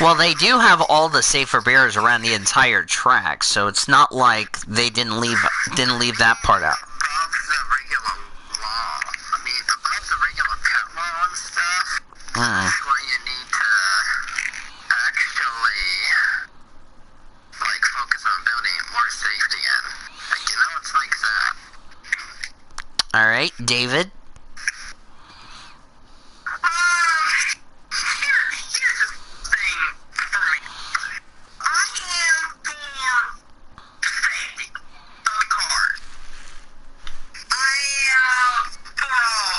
Speaker 2: Well, they do have all the safer barriers around the entire track, so it's not like they didn't leave that part out.
Speaker 3: Above the regular law. I mean, above the regular pit law and stuff, that's where you need to actually, like, focus on building more safety in. Like, it's like that.
Speaker 2: Alright, David?
Speaker 3: Here's the thing for me. I am for safety of the cars. I am for all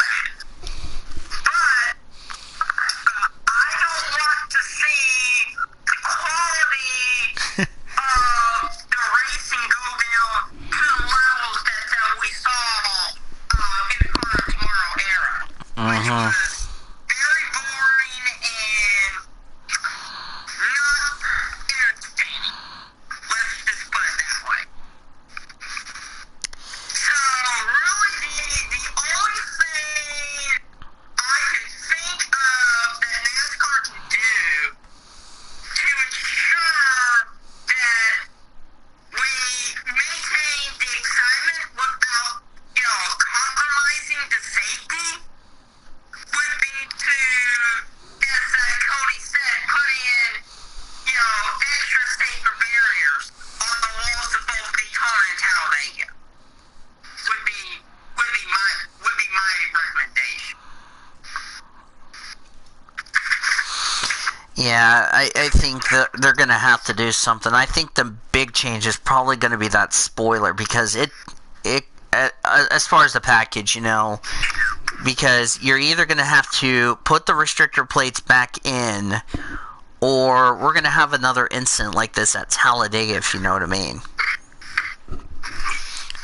Speaker 3: that. But I don't want to see the quality of the racing go down to the levels that we saw in the Car of Tomorrow era. Which was very boring and not entertaining. Let's just put it that way. So, really, the only thing I can think of that NASCAR can do to ensure that we maintain the excitement without, compromising the safety would be to, as Cody said, put in, extra safer barriers on the walls of both Daytona and Talladega. Would be my recommendation.
Speaker 2: Yeah, I think that they're going to have to do something. I think the big change is probably going to be that spoiler, because as far as the package, because you're either going to have to put the restrictor plates back in, or we're going to have another incident like this at Talladega, if you know what I mean.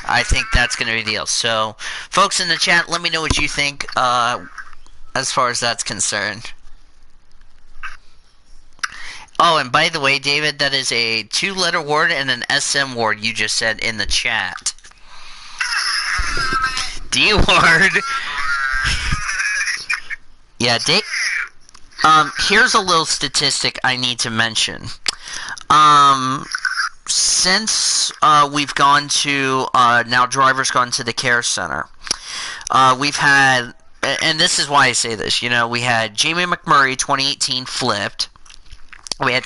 Speaker 2: I think that's going to be the deal. So, folks in the chat, let me know what you think as far as that's concerned. Oh, and by the way, David, that is a 2-letter word and an SM word you just said in the chat. D-word. Yeah, here's a little statistic I need to mention. Since we've gone to, now drivers gone to the care center, we've had, and this is why I say this, we had Jamie McMurray 2018 flipped. We had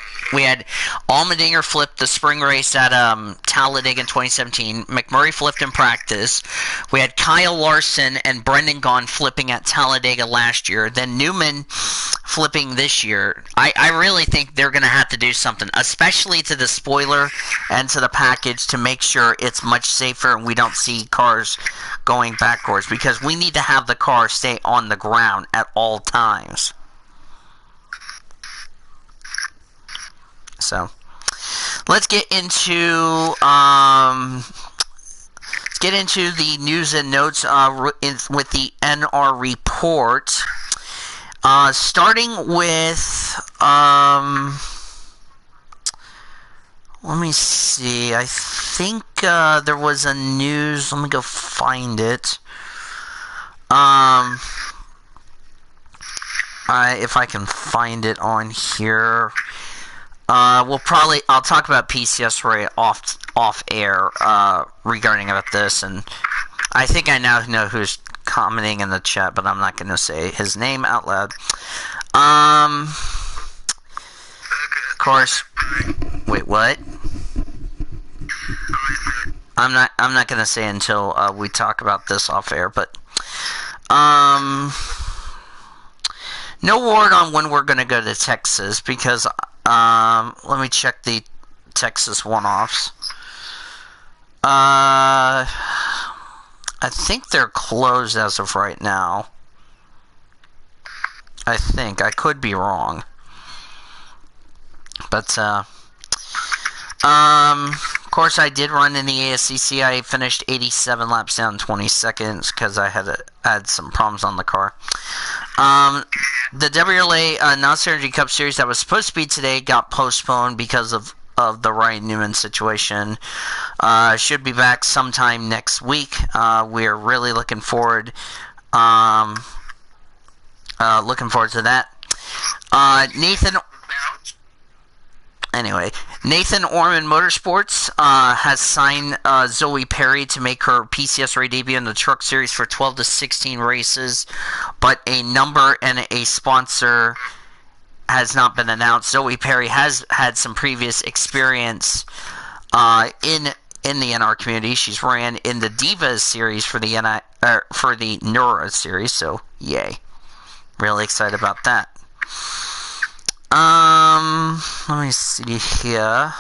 Speaker 2: Allmendinger flipped the spring race at Talladega in 2017. McMurray flipped in practice. We had Kyle Larson and Brendan Gaughan flipping at Talladega last year. Then Newman flipping this year. I really think they're going to have to do something, especially to the spoiler and to the package, to make sure it's much safer and we don't see cars going backwards, because we need to have the car stay on the ground at all times. So, let's get into the news and notes with the NR report. Starting with let me see. I think there was a news. Let me go find it. If I can find it on here. I'll talk about PCSRA off air regarding about this, and I think I now know who's commenting in the chat, but I'm not going to say his name out loud. Of course. Wait, what? I'm not going to say until we talk about this off air, but no word on when we're going to go to Texas, because let me check the Texas one-offs. I think they're closed as of right now. I think. I could be wrong. But, of course, I did run in the ASCC. I finished 87 laps down 20 seconds because I had some problems on the car. The WLA Monster Energy Cup Series that was supposed to be today got postponed because of the Ryan Newman situation. Should be back sometime next week. We're really looking forward to that. Nathan Orman Motorsports has signed Zoe Perry to make her PCSRA debut in the Truck Series for 12 to 16 races, but a number and a sponsor has not been announced. Zoe Perry has had some previous experience in the NR community. She's ran in the Divas series for the NURA series, so yay. Really excited about that. Let me see here.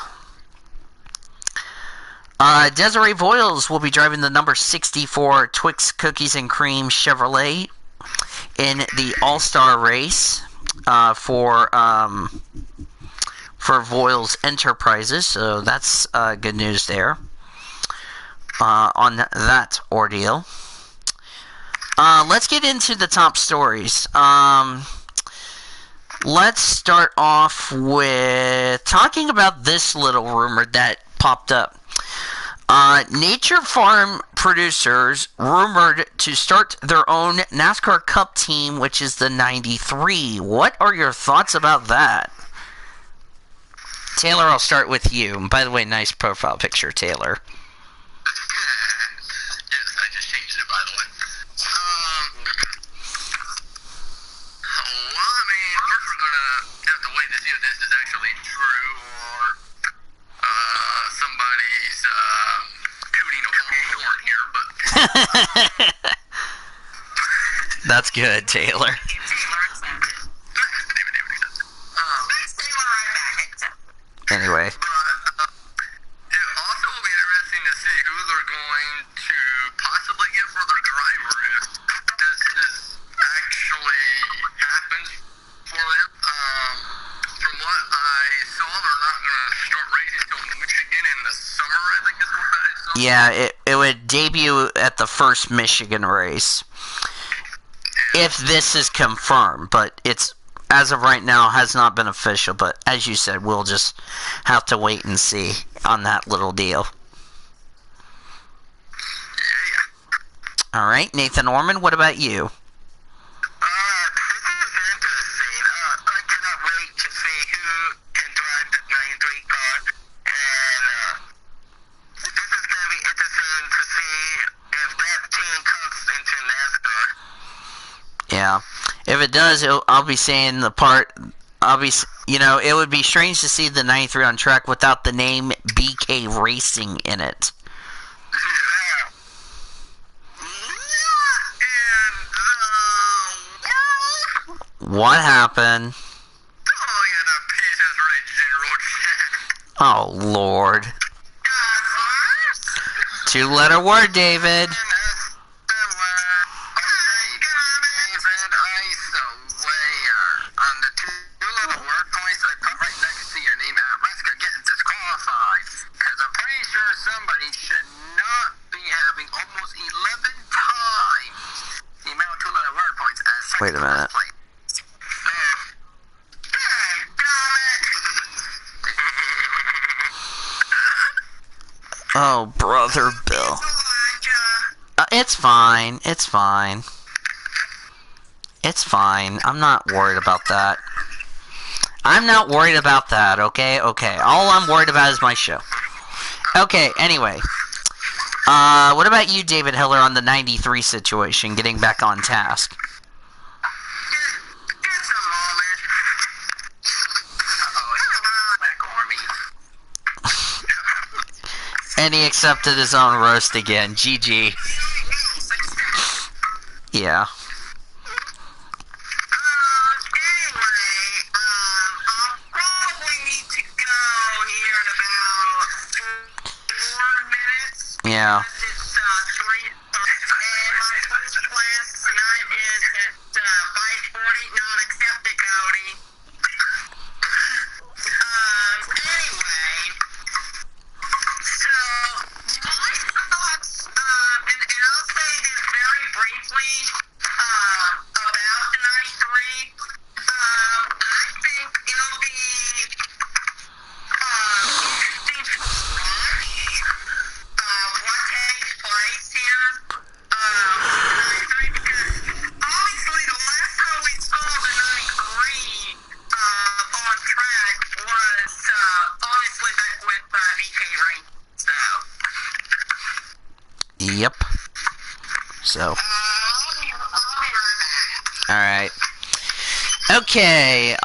Speaker 2: Desiree Voyles will be driving the number 64 Twix Cookies and Cream Chevrolet in the All-Star race for Voyles Enterprises, so that's good news there on that ordeal. Let's get into the top stories. Let's start off with talking about this little rumor that popped up. Nature Farm producers rumored to start their own NASCAR Cup team, which is the 93. What are your thoughts about that? Taylor, I'll start with you. By the way, nice profile picture, Taylor.
Speaker 3: Yes, I just changed it, by the way. Well, I mean, first we're going to have to wait to see if this is actually true or somebody's tooting a horn here, but...
Speaker 2: That's good, Taylor. Anyway.
Speaker 3: But it also will be interesting to see who they're going to possibly get for their driver if this is actually happens for them. From what I saw, they're not going to start racing until Michigan in the summer, I think is what I saw.
Speaker 2: Yeah, it would debut at the first Michigan race. If this is confirmed, but it's, as of right now, has not been official, but as you said, we'll just have to wait and see on that little deal.
Speaker 3: Yeah.
Speaker 2: Alright, Nathan Orman, what about you?
Speaker 3: This is interesting. I cannot wait to see who can drive the 93 car, and this is going to be interesting to see if that team comes into NASCAR.
Speaker 2: Yeah. If it does, I'll be saying the part, it would be strange to see the 93 on track without the name BK Racing in it. What happened? Oh, Lord. 2-letter word, David. Wait a minute. Oh, brother Bill. It's fine. It's fine. It's fine. I'm not worried about that. I'm not worried about that, okay? Okay. All I'm worried about is my show. Okay, anyway. What about you, David Hiller, on the 93 situation, getting back on task?
Speaker 3: Just a moment.
Speaker 2: And he accepted his own roast again. GG. Yeah. Yeah.
Speaker 3: It's 3:30, and my first class tonight is at 5:40. Not accepted, Cody. Anyway, so my thoughts, and I'll say this very briefly about the 93. I think it'll be interesting to watch. What takes place here, because obviously the last time we saw the 93 on track was obviously back with VK Rain.
Speaker 2: Yep. So.
Speaker 3: I'll be right back.
Speaker 2: Alright. Okay,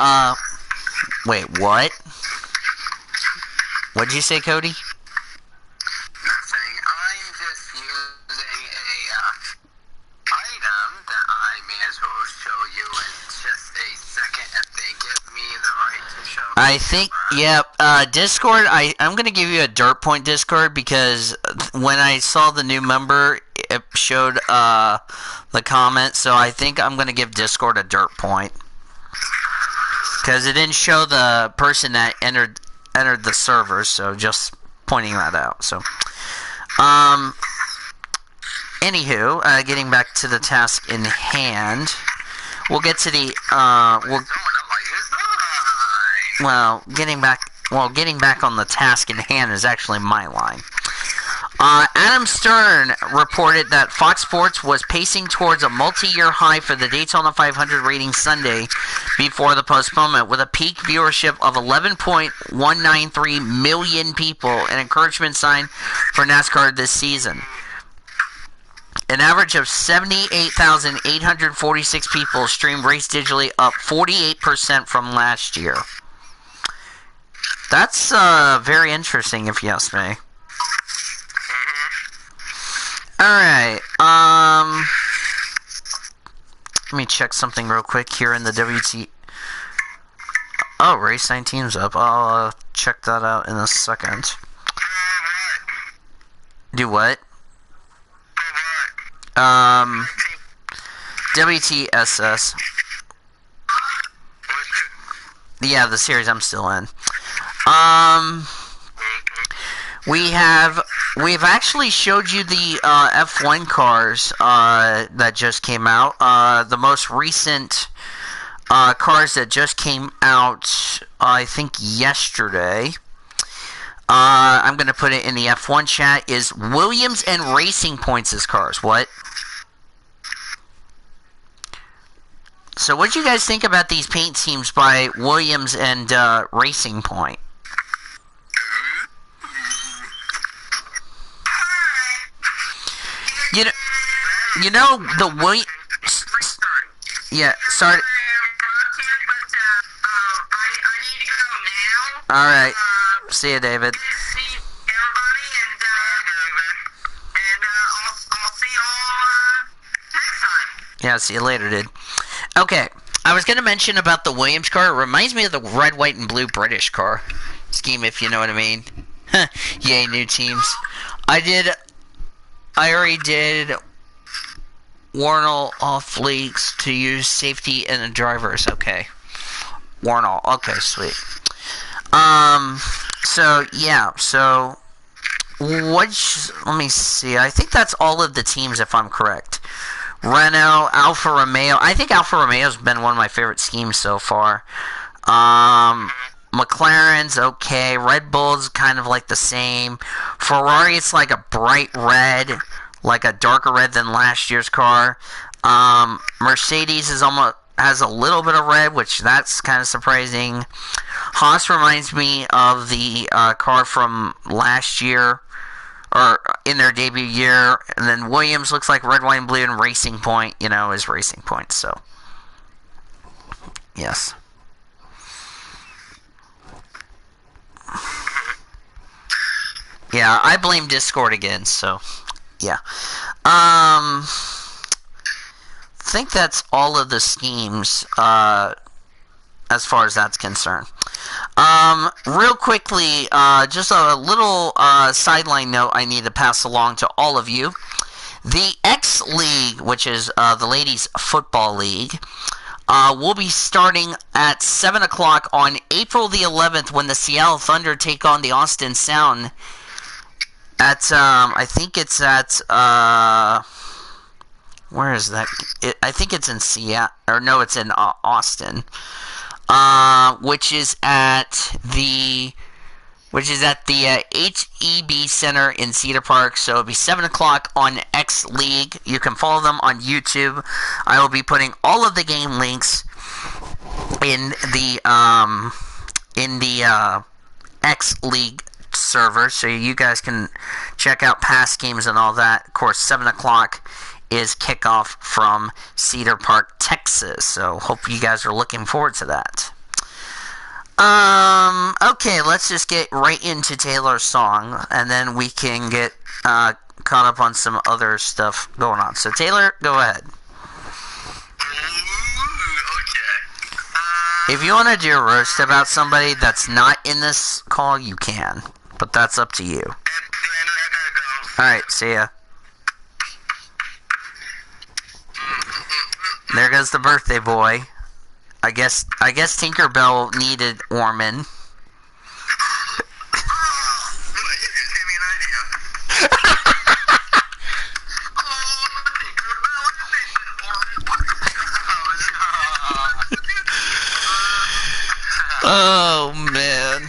Speaker 2: wait, what? What'd you say, Cody?
Speaker 3: Nothing. I'm just using a item that I may as well show you in just a second if they give me the right to show.
Speaker 2: I think, yep, Discord, I'm gonna give you a dirt point, Discord, because when I saw the new member, it showed, the comment, so I think I'm gonna give Discord a dirt point. Because it didn't show the person that entered the server, so just pointing that out, so. Anywho, getting back to the task in hand, we'll get to the, getting back on the task in hand is actually my line. Adam Stern reported that Fox Sports was pacing towards a multi-year high for the Daytona 500 rating Sunday before the postponement, with a peak viewership of 11.193 million people, an encouragement sign for NASCAR this season. An average of 78,846 people streamed race digitally, up 48% from last year. That's very interesting, if you ask me. Alright, let me check something real quick here in the WT. Oh, race 19's up. I'll check that out in a second. Do what? WTSS. Yeah, the series I'm still in. We've actually showed you the F1 cars that just came out. The most recent cars that just came out, I think yesterday. I'm going to put it in the F1 chat, is Williams and Racing Points' cars. What? So what do you guys think about these paint schemes by Williams and Racing Point? You know the Williams. Yeah, sorry. All right. See you, David. Yeah, see you later, dude. Okay, I was going to mention about the Williams car. It reminds me of the red, white, and blue British car scheme, if you know what I mean. Yay, new teams. I already did warn all off leagues to use safety and the drivers. Okay. Warn all. Okay, sweet. So, yeah, so, let me see. I think that's all of the teams, if I'm correct. Renault, Alfa Romeo. I think Alfa Romeo's been one of my favorite schemes so far. McLaren's okay. Red Bull's kind of like the same. Ferrari, it's like a bright red, like a darker red than last year's car. Mercedes is almost has a little bit of red, which that's kind of surprising. Haas reminds me of the car from last year, or in their debut year. And then Williams looks like red, white, and blue, and Racing Point, is Racing Point. So, yes. Yeah, I blame Discord again, so, yeah. I think that's all of the schemes, as far as that's concerned. Real quickly, just a little sideline note I need to pass along to all of you. The X League, which is the Ladies Football League, will be starting at 7 o'clock on April the 11th when the Seattle Thunder take on the Austin Sound at, I think it's at, where is that? I think it's in Seattle, or no, it's in Austin, which is at the HEB Center in Cedar Park. So it'll be 7 o'clock on X League. You can follow them on YouTube. I will be putting all of the game links in the X League server, so you guys can check out past games and all that. Of course, 7 o'clock is kickoff from Cedar Park, Texas. So hope you guys are looking forward to that. Okay, let's just get right into Taylor's song, and then we can get caught up on some other stuff going on. So Taylor, go ahead. If you want to do a roast about somebody that's not in this call, you can, but that's up to you. Alright, see ya. There goes the birthday boy. I guess Tinkerbell needed Orman. Oh man.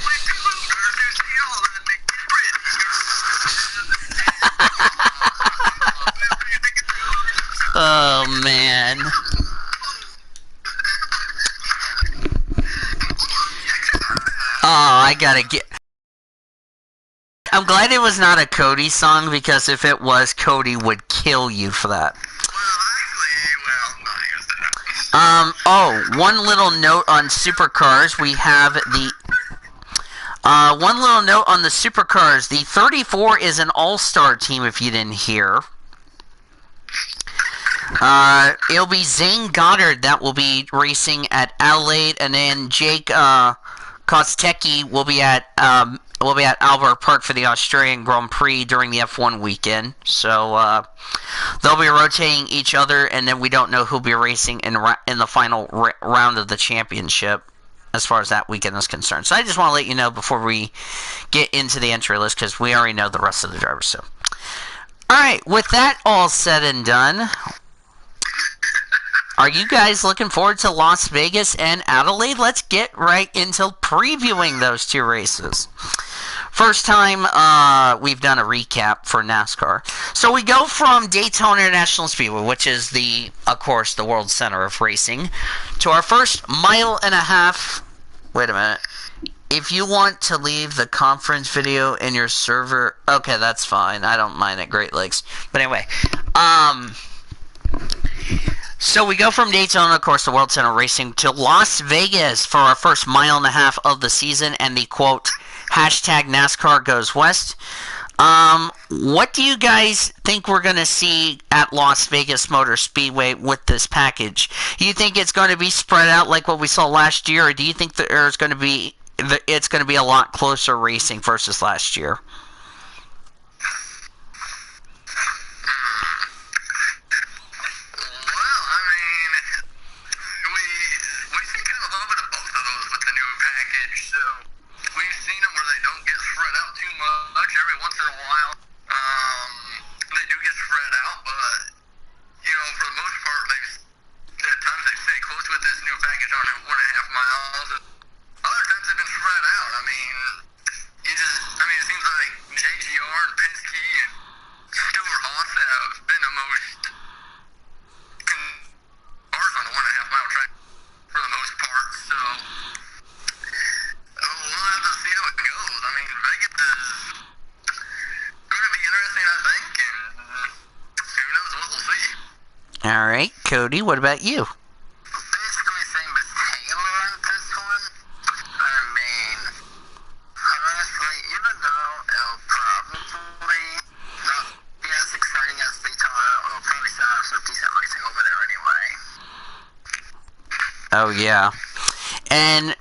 Speaker 2: Oh man. Oh, I gotta get... I'm glad it was not a Cody song, because if it was, Cody would kill you for that. One little note on supercars. We have the... one little note on the supercars. The 34 is an all-star team, if you didn't hear. It'll be Zane Goddard that will be racing at Adelaide, and then Jake, Kostecki will be at Albert Park for the Australian Grand Prix during the F1 weekend. So they'll be rotating each other, and then we don't know who'll be racing in the final round of the championship as far as that weekend is concerned. So I just want to let you know before we get into the entry list, because we already know the rest of the drivers. So, all right, with that all said and done, are you guys looking forward to Las Vegas and Adelaide? Let's get right into previewing those two races. First time we've done a recap for NASCAR. So we go from Daytona International Speedway, which is of course, the world center of racing, to our first mile and a half. Wait a minute. If you want to leave the conference video in your server, okay, that's fine. I don't mind at Great Lakes. But anyway, so we go from Daytona, of course, the World Center of Racing, to Las Vegas for our first mile and a half of the season, and the quote, hashtag NASCAR goes west. What do you guys think we're going to see at Las Vegas Motor Speedway with this package? Do you think it's going to be spread out like what we saw last year, or do you think that it's going to be a lot closer racing versus last year?
Speaker 3: Every once in a while, they do get spread out, but, for the
Speaker 2: Cody. What about you?
Speaker 3: Basically same as Taylor on this one. I mean, honestly, even though it'll probably not be as exciting as Daytona, it'll probably still have some decent racing over there anyway.
Speaker 2: Oh, yeah. And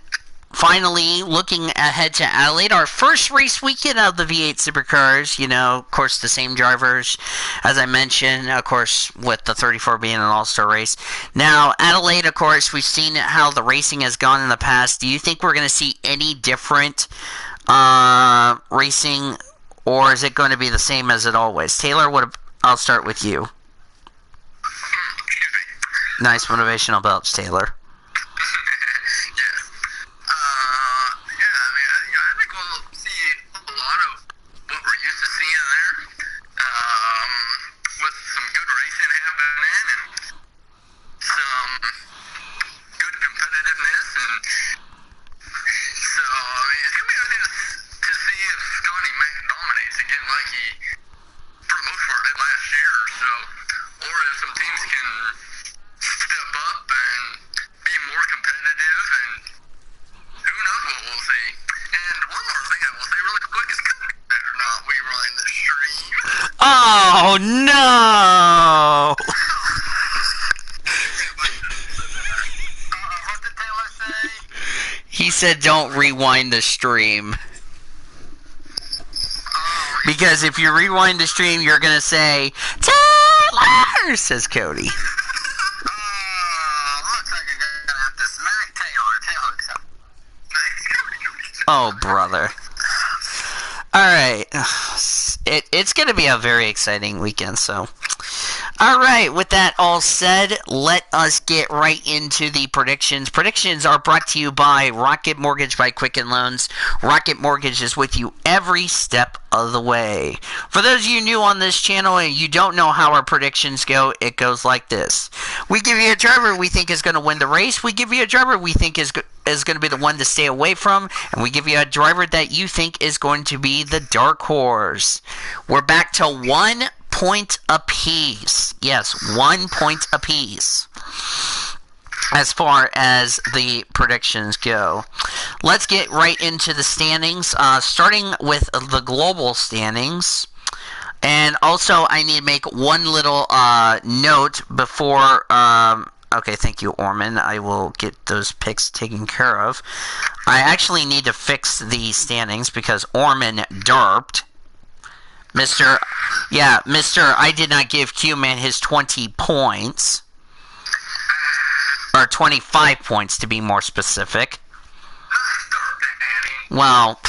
Speaker 2: finally, looking ahead to Adelaide, our first race weekend of the V8 Supercars. You know, of course, the same drivers, as I mentioned, of course, with the 34 being an all-star race. Now, Adelaide, of course, we've seen how the racing has gone in the past. Do you think we're going to see any different racing, or is it going to be the same as it always? Taylor, I'll start with you.
Speaker 3: Excuse me.
Speaker 2: Nice motivational belch, Taylor.
Speaker 3: I think we'll see a lot of what we're used to seeing there, with some good racing happening and some good competitiveness, and so it's gonna be interesting to see if Scotty Mac dominates again like he, for the most part, did last year or so, or if some teams can step up and be more competitive, and who knows what we'll see. And one more thing I will say really quick is better not rewind the stream.
Speaker 2: Oh, no!
Speaker 3: What did Taylor say?
Speaker 2: He said don't rewind the stream. Because if you rewind the stream, you're going to say, Taylor, says Cody.
Speaker 3: Looks like you're gonna have to smack Taylor. Taylor's up. Nice.
Speaker 2: Oh, brother. Alright. It's going to be a very exciting weekend, so. Alright, with that all said, let us get right into the predictions. Predictions are brought to you by Rocket Mortgage by Quicken Loans. Rocket Mortgage is with you every step of the way. For those of you new on this channel and you don't know how our predictions go, it goes like this. We give you a driver we think is going to win the race. We give you a driver we think is going to be the one to stay away from. And we give you a driver that you think is going to be the dark horse. We're back to 1 point apiece. Yes, 1 point apiece as far as the predictions go. Let's get right into the standings, starting with the global standings. And also, I need to make one little note before... okay, thank you, Orman. I will get those picks taken care of. I actually need to fix the standings because Orman derped. Mr. I did not give Q-Man his 20 points. Or 25 points, to be more specific. Well,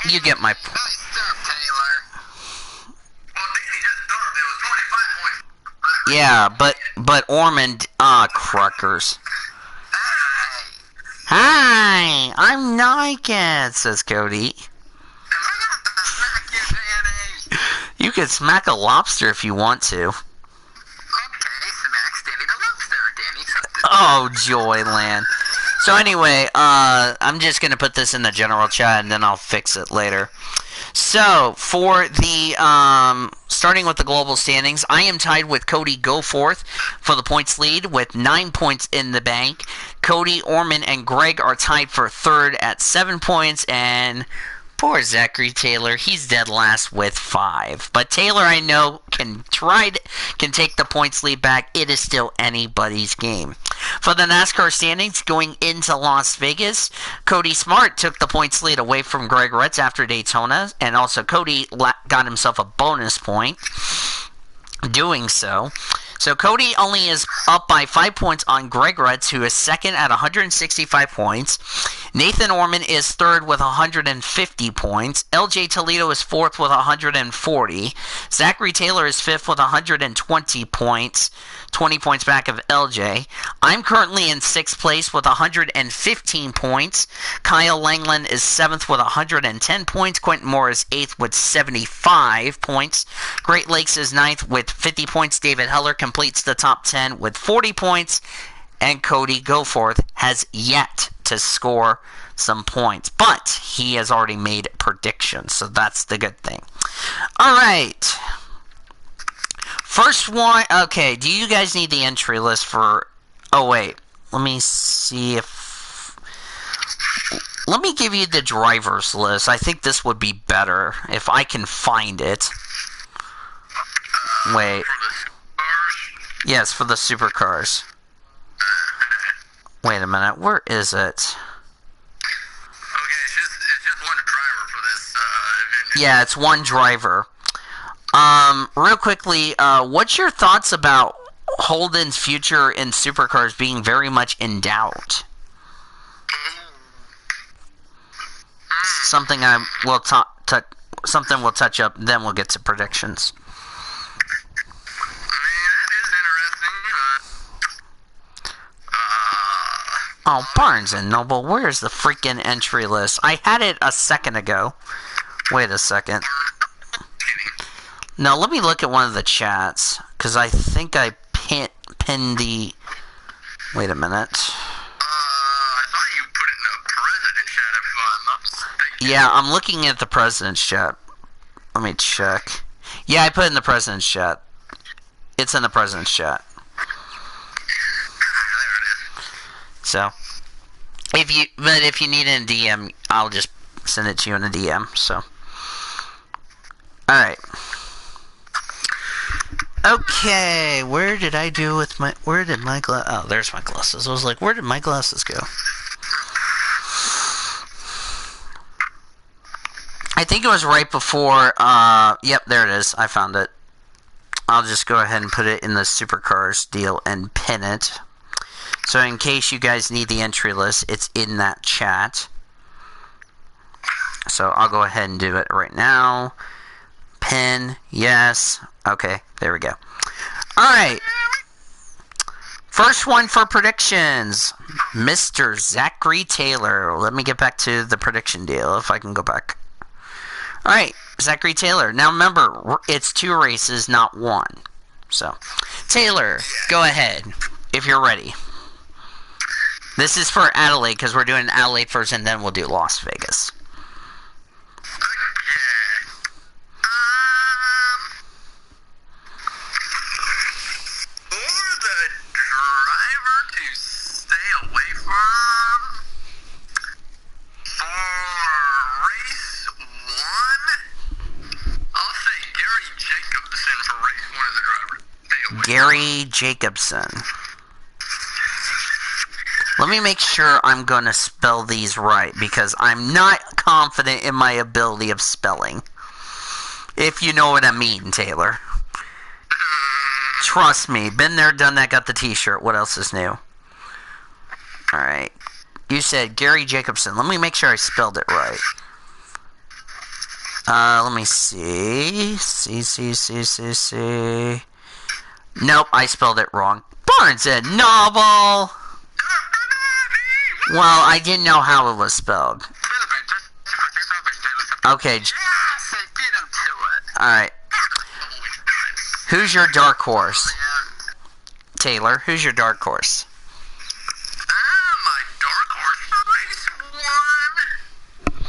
Speaker 2: you get my point.
Speaker 3: Nice start, Taylor. Well, Danny just started. It was 25 points.
Speaker 2: Yeah, but Ormond, cruckers.
Speaker 3: Hey.
Speaker 2: Hi, I'm Nike, says Cody.
Speaker 3: Smack you, Danny.
Speaker 2: You could smack a lobster if you want to.
Speaker 3: Okay, smacks Danny the lobster, Danny.
Speaker 2: Oh, Joyland. So anyway, I'm just going to put this in the general chat and then I'll fix it later. So, for the, starting with the global standings, I am tied with Cody Goforth for the points lead with 9 points in the bank. Cody, Orman, and Greg are tied for third at 7 points, and poor Zachary Taylor, he's dead last with 5. But Taylor, I know, can take the points lead back. It is still anybody's game. For the NASCAR standings, going into Las Vegas, Cody Smart took the points lead away from Greg Rutz after Daytona, and also Cody got himself a bonus point doing so. So Cody only is up by 5 points on Greg Rutz, who is second at 165 points. Nathan Orman is third with 150 points. LJ Toledo is fourth with 140. Zachary Taylor is fifth with 120 points, 20 points back of LJ. I'm currently in sixth place with 115 points. Kyle Langland is seventh with 110 points. Quentin Moore is eighth with 75 points. Great Lakes is ninth with 50 points. David Heller completes the top 10 with 40 points. And Cody Goforth has yet to score some points, but he has already made predictions, so that's the good thing. All right. First one, okay, do you guys need the entry list for... Oh, wait. Let me see if... Let me give you the driver's list. I think this would be better if I can find it. Wait.
Speaker 3: For the supercars?
Speaker 2: Yes, for the supercars. Wait a minute, where is it?
Speaker 3: Okay, it's just one driver for this event.
Speaker 2: Yeah, it's one driver. Real quickly, what's your thoughts about Holden's future in supercars being very much in doubt? Something I will something we'll touch up, then we'll get to predictions. Oh, Barnes and Noble, where's the freaking entry list? I had it a second ago. Wait a second. No, let me look at one of the chats, because I think I pinned the... Wait a minute.
Speaker 3: I thought you put it in the president chat if I'm not mistaken.
Speaker 2: Yeah, I'm looking at the president's chat. Let me check. Yeah, I put it in the president's chat. It's in the president's chat. So, if you need it in DM, I'll just send it to you in a DM. So, all right. Okay, where did I do with my? Where did my oh, there's my glasses. I was like, where did my glasses go? I think it was right before. Yep, there it is. I found it. I'll just go ahead and put it in the supercars deal and pin it. So in case you guys need the entry list, it's in that chat. So I'll go ahead and do it right now. Pin, yes. Okay, there we go. Alright. First one for predictions. Mr. Zachary Taylor. Let me get back to the prediction deal, if I can go back. Alright, Zachary Taylor. Now remember, it's 2 races, not 1. So, Taylor, go ahead, if you're ready. This is for Adelaide, because we're doing Adelaide first, and then we'll do Las Vegas.
Speaker 3: For the driver to stay away from for race 1, I'll say Gary Jacobson for race 1 as a driver. Stay away.
Speaker 2: Gary Jacobson. Let me make sure I'm going to spell these right, because I'm not confident in my ability of spelling. If you know what I mean, Taylor. Trust me, been there, done that, got the t-shirt. What else is new? Alright. You said Gary Jacobson. Let me make sure I spelled it right. Let me see. See. Nope, I spelled it wrong. Barnes and Noble! Well, I didn't know how it was spelled. Okay. Alright. Who's your dark horse? Taylor, who's your dark horse?
Speaker 3: My dark horse for race 1.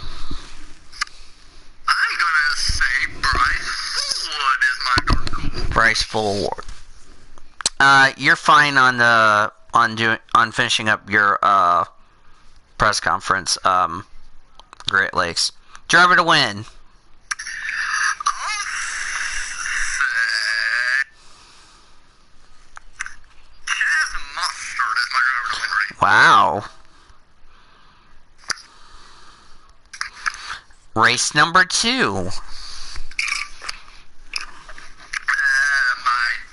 Speaker 3: I'm gonna say Bryce Fullwood is my dark horse.
Speaker 2: Bryce Fullwood. You're fine on finishing up your press conference. Great Lakes. Driver to win. Wow. Race number 2.
Speaker 3: My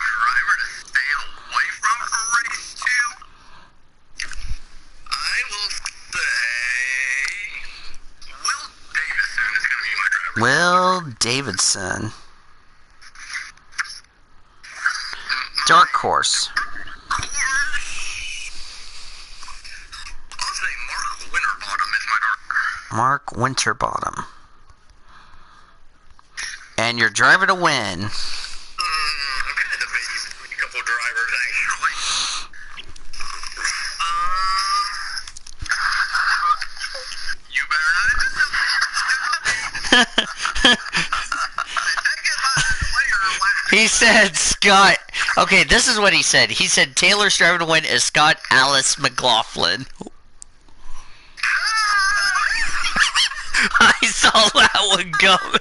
Speaker 3: driver to stay away from for race 2, I will say Will Davidson is going to be my driver.
Speaker 2: Will Davidson. Dark horse.
Speaker 3: I'll say Mark Winterbottom is my dark horse.
Speaker 2: Mark Winterbottom. And your driver to win.
Speaker 3: I'm kind of debating between a couple drivers, actually. You better not.
Speaker 2: He said Scott. Okay, this is what he said. He said Taylor's driver to win is Scott Alice McLaughlin. I saw that one coming.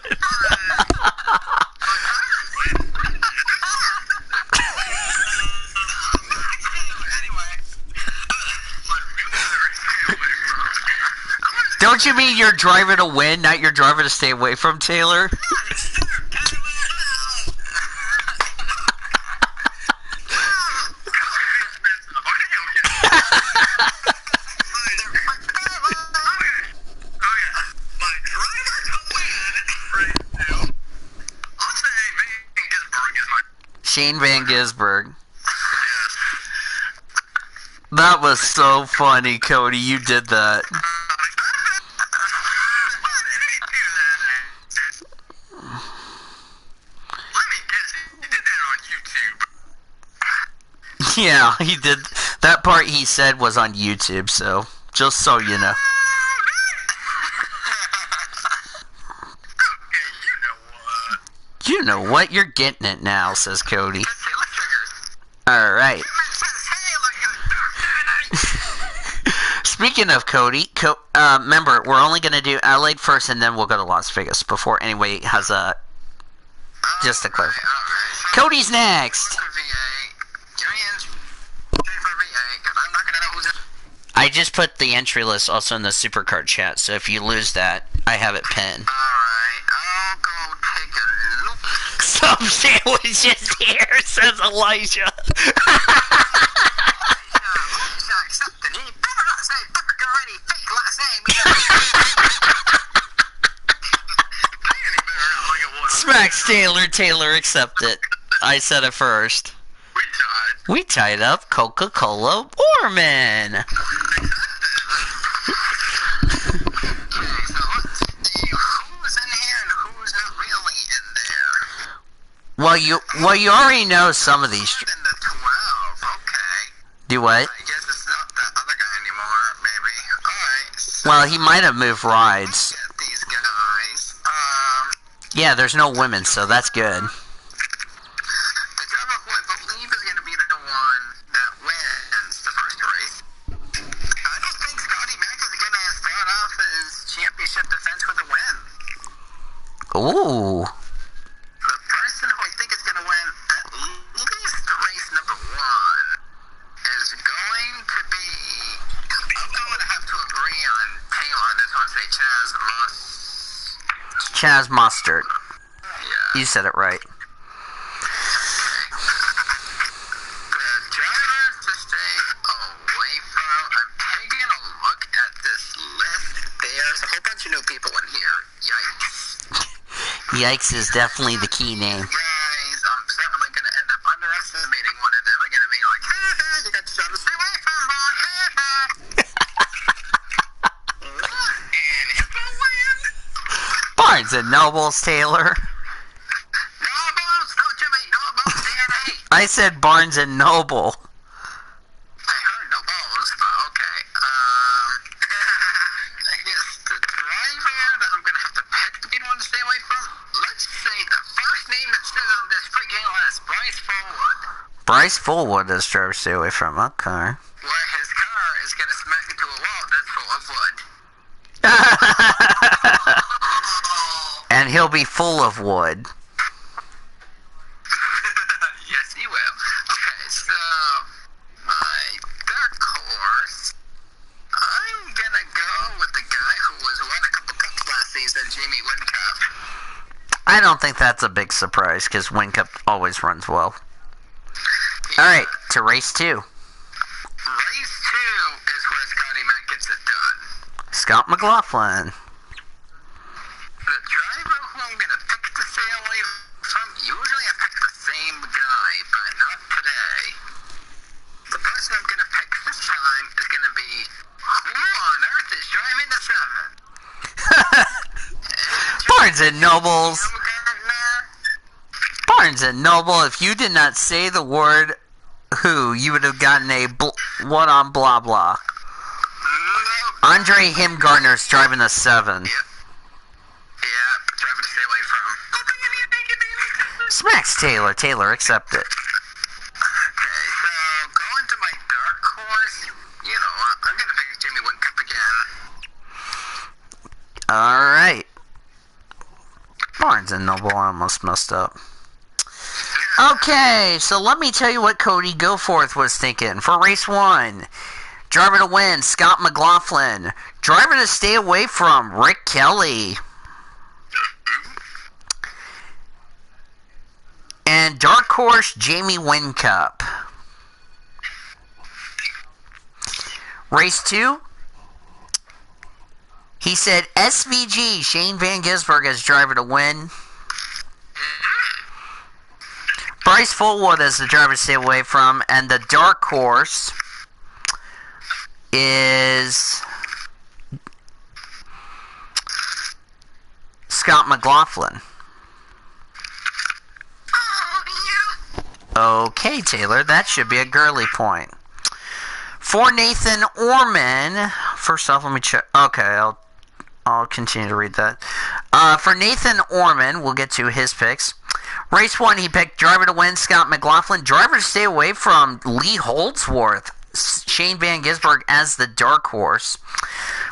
Speaker 2: Don't you mean your driver to win, not your driver to stay away from, Taylor? Shane Van Gisberg. That was so funny, Cody. You did that. Yeah, he did. That part he said was on YouTube, so just so you know. You know what? You're getting it now, says Cody. Alright. Speaking of Cody, remember, we're only going to do Adelaide first, and then we'll go to Las Vegas before anybody has a... Just to clarify. Cody's next! I just put the entry list also in the supercard chat, so if you lose that, I have it pinned.
Speaker 3: Alright, I'll go take a look.
Speaker 2: Some sandwiches here, says Elijah. Smacks Taylor, Taylor accept it. I said it first. We tied up Coca-Cola Borman. Well, you already know some of these. Do what?
Speaker 3: I guess it's not that other guy anymore, maybe. Alright. So
Speaker 2: Well, he might have moved rides.
Speaker 3: get these guys.
Speaker 2: Yeah, there's no women, so that's good.
Speaker 3: The driver who I believe is going to be the one that wins the first race. I don't think Scotty Mack is going to start off his championship defense with a win.
Speaker 2: Ooh.
Speaker 3: The person who I think is going to win at least race number 1 is going to be... I'm going to have to agree on Taylor on this one, say
Speaker 2: Chaz Mostert.
Speaker 3: Yeah.
Speaker 2: You said it right.
Speaker 3: The drivers to stay away from... I'm taking a look at this list. There's a whole bunch of new people in here. Yikes.
Speaker 2: Yikes is definitely the key name.
Speaker 3: Guys, I'm certainly going to end up underestimating one of them. I'm going to be like, hey, you got to stay away from me. What in Hippoland?
Speaker 2: Barnes and Nobles, Taylor.
Speaker 3: Nobles? No, Jimmy, Nobles, DNA.
Speaker 2: I said Barnes and Noble.
Speaker 3: I heard Nobles, but okay. I guess the driver that I'm going to have to pick to be the one to stay away from, let's say the first name that says on this freaking list, Bryce Fullwood.
Speaker 2: Bryce Fullwood is driver to stay away from. Okay.
Speaker 3: Where his car is going to smack into a wall that's full of wood.
Speaker 2: And he'll be full of wood.
Speaker 3: Yes, he will. Okay, so my third course, I'm gonna go with the guy who was won a couple cups last season, Jamie Whitcup.
Speaker 2: I don't think that's a big surprise, because Wincup always runs well. Alright, to race 2.
Speaker 3: Race 2 is where Scotty Mack gets it done.
Speaker 2: Scott McLaughlin.
Speaker 3: The driver who I'm gonna pick to stay away from, usually I pick the same guy, but not today. The person I'm gonna pick this time is gonna be, who on earth is driving the 7?
Speaker 2: Barnes and Nobles. Barnes and Noble, if you did not say the word who, you would have gotten a one on blah blah. Andre Himgartner's driving the 7.
Speaker 3: Yeah, driver to stay away from.
Speaker 2: Smacks Taylor. Taylor, accept it.
Speaker 3: Okay, so going to my dark horse, I'm gonna pick Jimmy Winkup again.
Speaker 2: Alright. Barnes and Noble almost messed up. Okay, so let me tell you what Cody Goforth was thinking. For race 1, driver to win, Scott McLaughlin. Driver to stay away from, Rick Kelly. And dark horse, Jamie Wincup. Race 2, he said SVG, Shane Van Gisberg as driver to win. Bryce Fullwood as the driver to stay away from. And the dark horse is Scott McLaughlin. Okay, Taylor, that should be a girly point. For Nathan Orman, first off, let me check. Okay, I'll continue to read that. For Nathan Orman, we'll get to his picks. Race 1, he picked driver to win, Scott McLaughlin. Driver to stay away from, Lee Holdsworth. Shane Van Gisberg as the dark horse.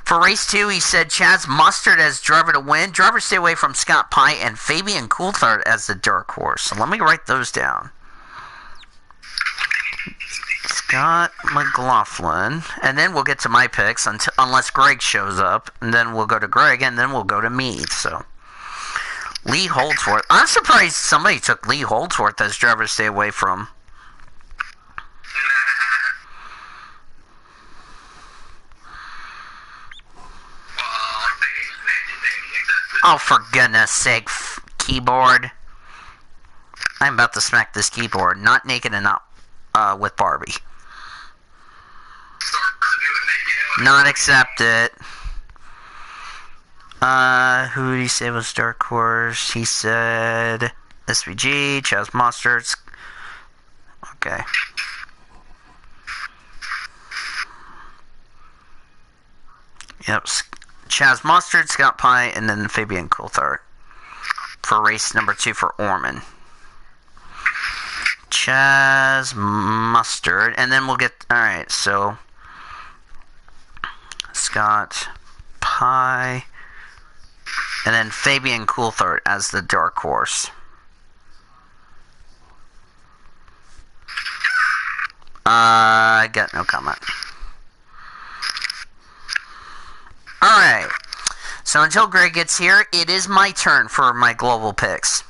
Speaker 2: For race 2, he said Chaz Mustard as driver to win. Driver to stay away from, Scott Pye and Fabian Coulthard as the dark horse. So let me write those down. Scott McLaughlin, and then we'll get to my picks unless Greg shows up, and then we'll go to Greg, and then we'll go to me. So Lee Holdsworth. I'm surprised somebody took Lee Holdsworth as driver to stay away from. Oh, for goodness sake, keyboard. I'm about to smack this keyboard. Not naked and not with Barbie. Not accept it. Who did he say was dark horse? He said SVG, Chaz Mustard. Okay. Yep. Chaz Mustard, Scott Pye, and then Fabian Coulthard for race number 2 for Orman. Chaz Mustard, and then we'll get. Alright, so Scott Pye, and then Fabian Coulthard as the dark horse. I got no comment. Alright, so until Greg gets here, it is my turn for my global picks.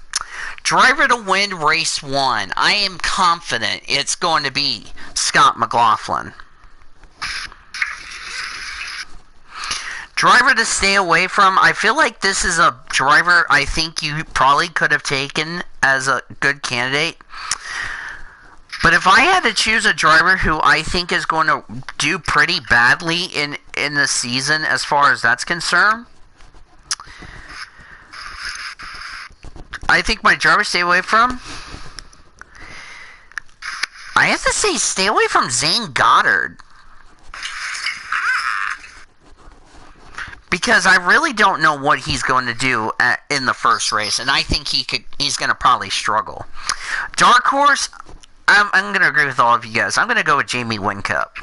Speaker 2: Driver to win race 1. I am confident it's going to be Scott McLaughlin. Driver to stay away from. I feel like this is a driver I think you probably could have taken as a good candidate. But if I had to choose a driver who I think is going to do pretty badly in the season as far as that's concerned, I think my driver to stay away from, I have to say stay away from Zane Goddard. Because I really don't know what he's going to do in the first race, and I think he's going to probably struggle. Dark horse, I'm going to agree with all of you guys. I'm going to go with Jamie Wincup.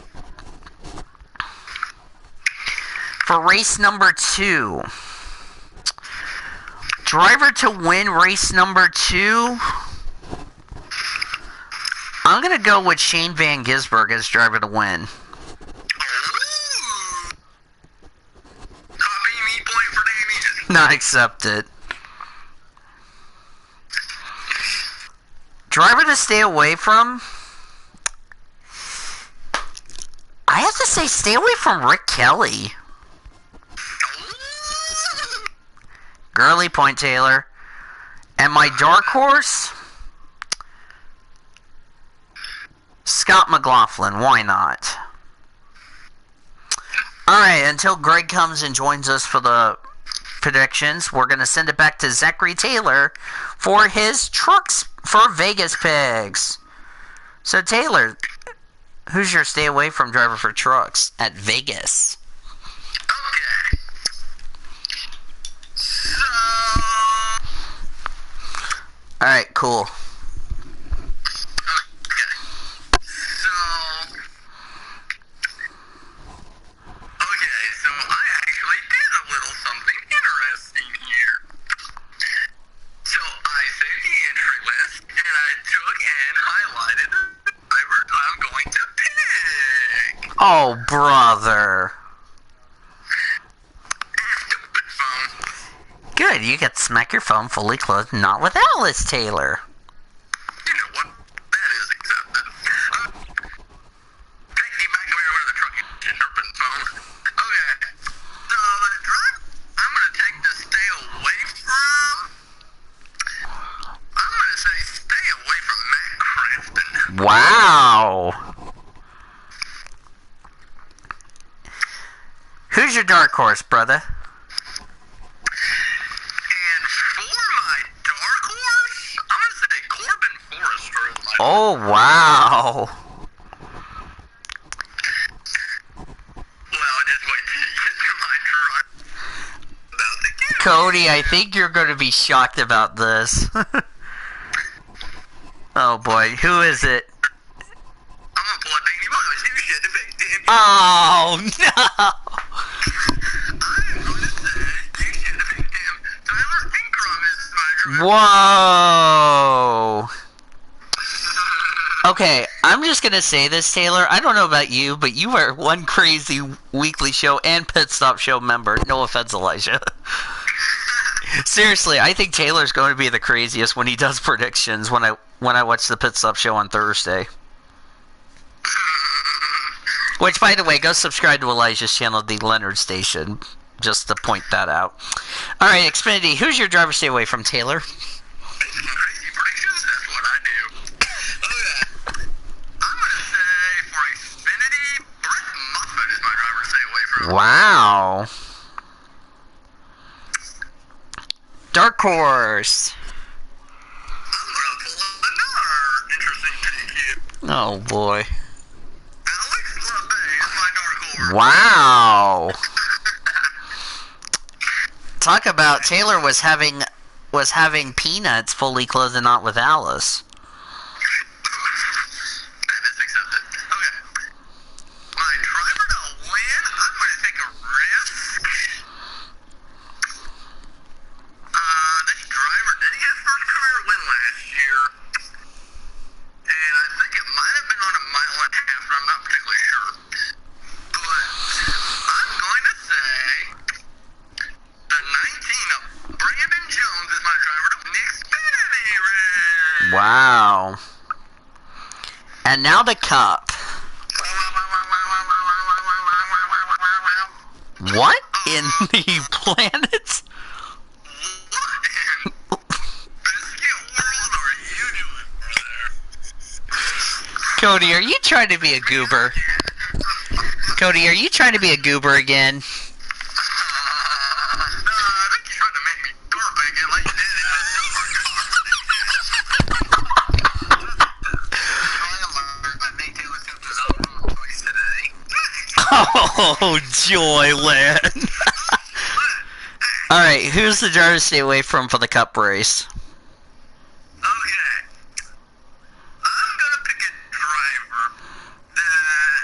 Speaker 2: For race number 2, driver to win race number 2, I'm going to go with Shane Van Gisberg as driver to win. Not accepted. Driver to stay away from, I have to say stay away from Rick Kelly. Girly point, Taylor. And my dark horse, Scott McLaughlin. Why not? Alright, until Greg comes and joins us for the predictions, we're going to send it back to Zachary Taylor for his trucks for Vegas picks. So Taylor, who's your stay away from driver for trucks at Vegas?
Speaker 3: Okay. So
Speaker 2: Alright, cool.
Speaker 3: So I actually did a little something interesting here. So I saved the entry list, and I took and highlighted the drivers I'm going to pick.
Speaker 2: Oh, brother.
Speaker 3: Stupid phone.
Speaker 2: Good, you get to smack your phone fully clothed, not with Alice Taylor.
Speaker 3: You know what? That is accepted. Take me back over to where the truck is, you chirping phone. Okay. So the driver I'm going to take to stay away from... I'm going to say stay away from Matt Crafton.
Speaker 2: Wow. Who's your dark horse, brother?
Speaker 3: And for my dark horse, I'm going to say Corbin Forrester is my
Speaker 2: Oh, wow.
Speaker 3: Well, just wait till you get to my drive. About to get
Speaker 2: Cody, I think you're going to be shocked about this. Oh, boy. Who is it?
Speaker 3: I'm going to pull up Danny Boyles. You should have picked him.
Speaker 2: Oh, no.
Speaker 3: I'm going to say you should have picked him. Tyler Ingram is my driver.
Speaker 2: Whoa. Okay, I'm just going to say this, Taylor. I don't know about you, but you are one crazy weekly show and pit stop show member. No offense, Elijah. Seriously, I think Taylor's going to be the craziest when he does predictions when I watch the pit stop show on Thursday. Which, by the way, go subscribe to Elijah's channel, The Leonard Station, just to point that out. Alright, Xfinity, who's your driver stay away from, Taylor?
Speaker 3: Making crazy predictions, that's what I do. Okay. I'm going to say for Xfinity, Brett Moffitt is my driver. Stay away from.
Speaker 2: Wow. Dark horse.
Speaker 3: I'm going to pull up another interesting pick here.
Speaker 2: Oh, boy.
Speaker 3: Alex LeBay is my dark horse.
Speaker 2: Wow. Talk about Taylor was having peanuts fully clothed and not with Alice.
Speaker 3: That is accepted. Okay. My driver to win, I'm going to take a risk. This driver, did he get his first career win last year? And I think it might have been on a mile and a half, but I'm not particularly sure. But I'm going to say the 19 of Brandon Jones is my driver to win the Xfinity race.
Speaker 2: Wow. And now the cup. What in the planet?
Speaker 3: What in biscuit world are you doing over there?
Speaker 2: Cody, are you trying to be a goober? Cody, are you trying to be a goober again?
Speaker 3: No, I think you're trying to make me garp again like you did in the
Speaker 2: Oh, Joyland. Alright, who's the driver to stay away from for the cup race?
Speaker 3: Okay. I'm gonna pick a driver that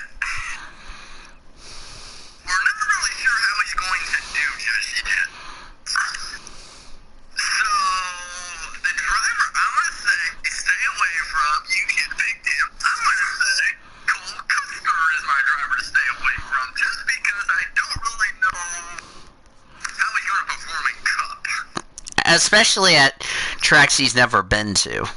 Speaker 3: we're not really sure how he's going to do just yet. So, the driver I'm gonna say stay away from, you can pick him. I'm gonna say Cole Custer is my driver to stay away from, just because I don't really know how he's gonna perform in Cup.
Speaker 2: Especially at tracks he's never been to.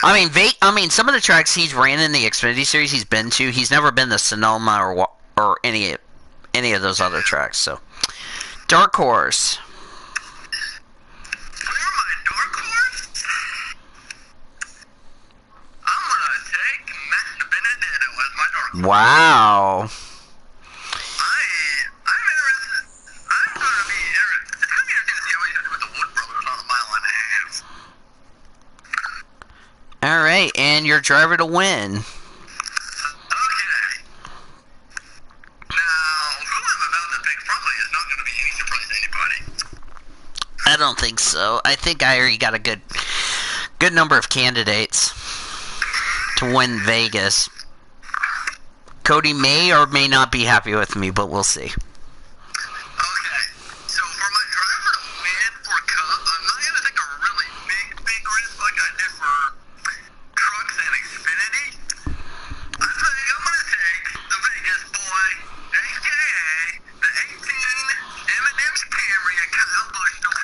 Speaker 2: I mean, some of the tracks he's ran in the Xfinity Series he's been to, he's never been to Sonoma or any of those other tracks. So, dark horse.
Speaker 3: For my dark horse, I'm gonna take Matt Benedetto as my dark horse.
Speaker 2: Wow.
Speaker 3: I'm interested. I'm gonna be interested. It's gonna be interesting to see how he's gonna do with the Wood Brothers on a mile and a half.
Speaker 2: Alright, and your driver to win.
Speaker 3: Okay. Now, who I'm about to pick probably is not gonna be any surprise to anybody.
Speaker 2: I don't think so. I think I already got a good number of candidates to win Vegas. Cody may or may not be happy with me, but we'll see.
Speaker 3: Okay, so for my driver to win for Cup, I'm not going to take a really big risk like I did for Trucks and Xfinity. I think I'm going to take the Vegas boy, a.k.a. the 18 M&M's Camry at Kyle Busch to win.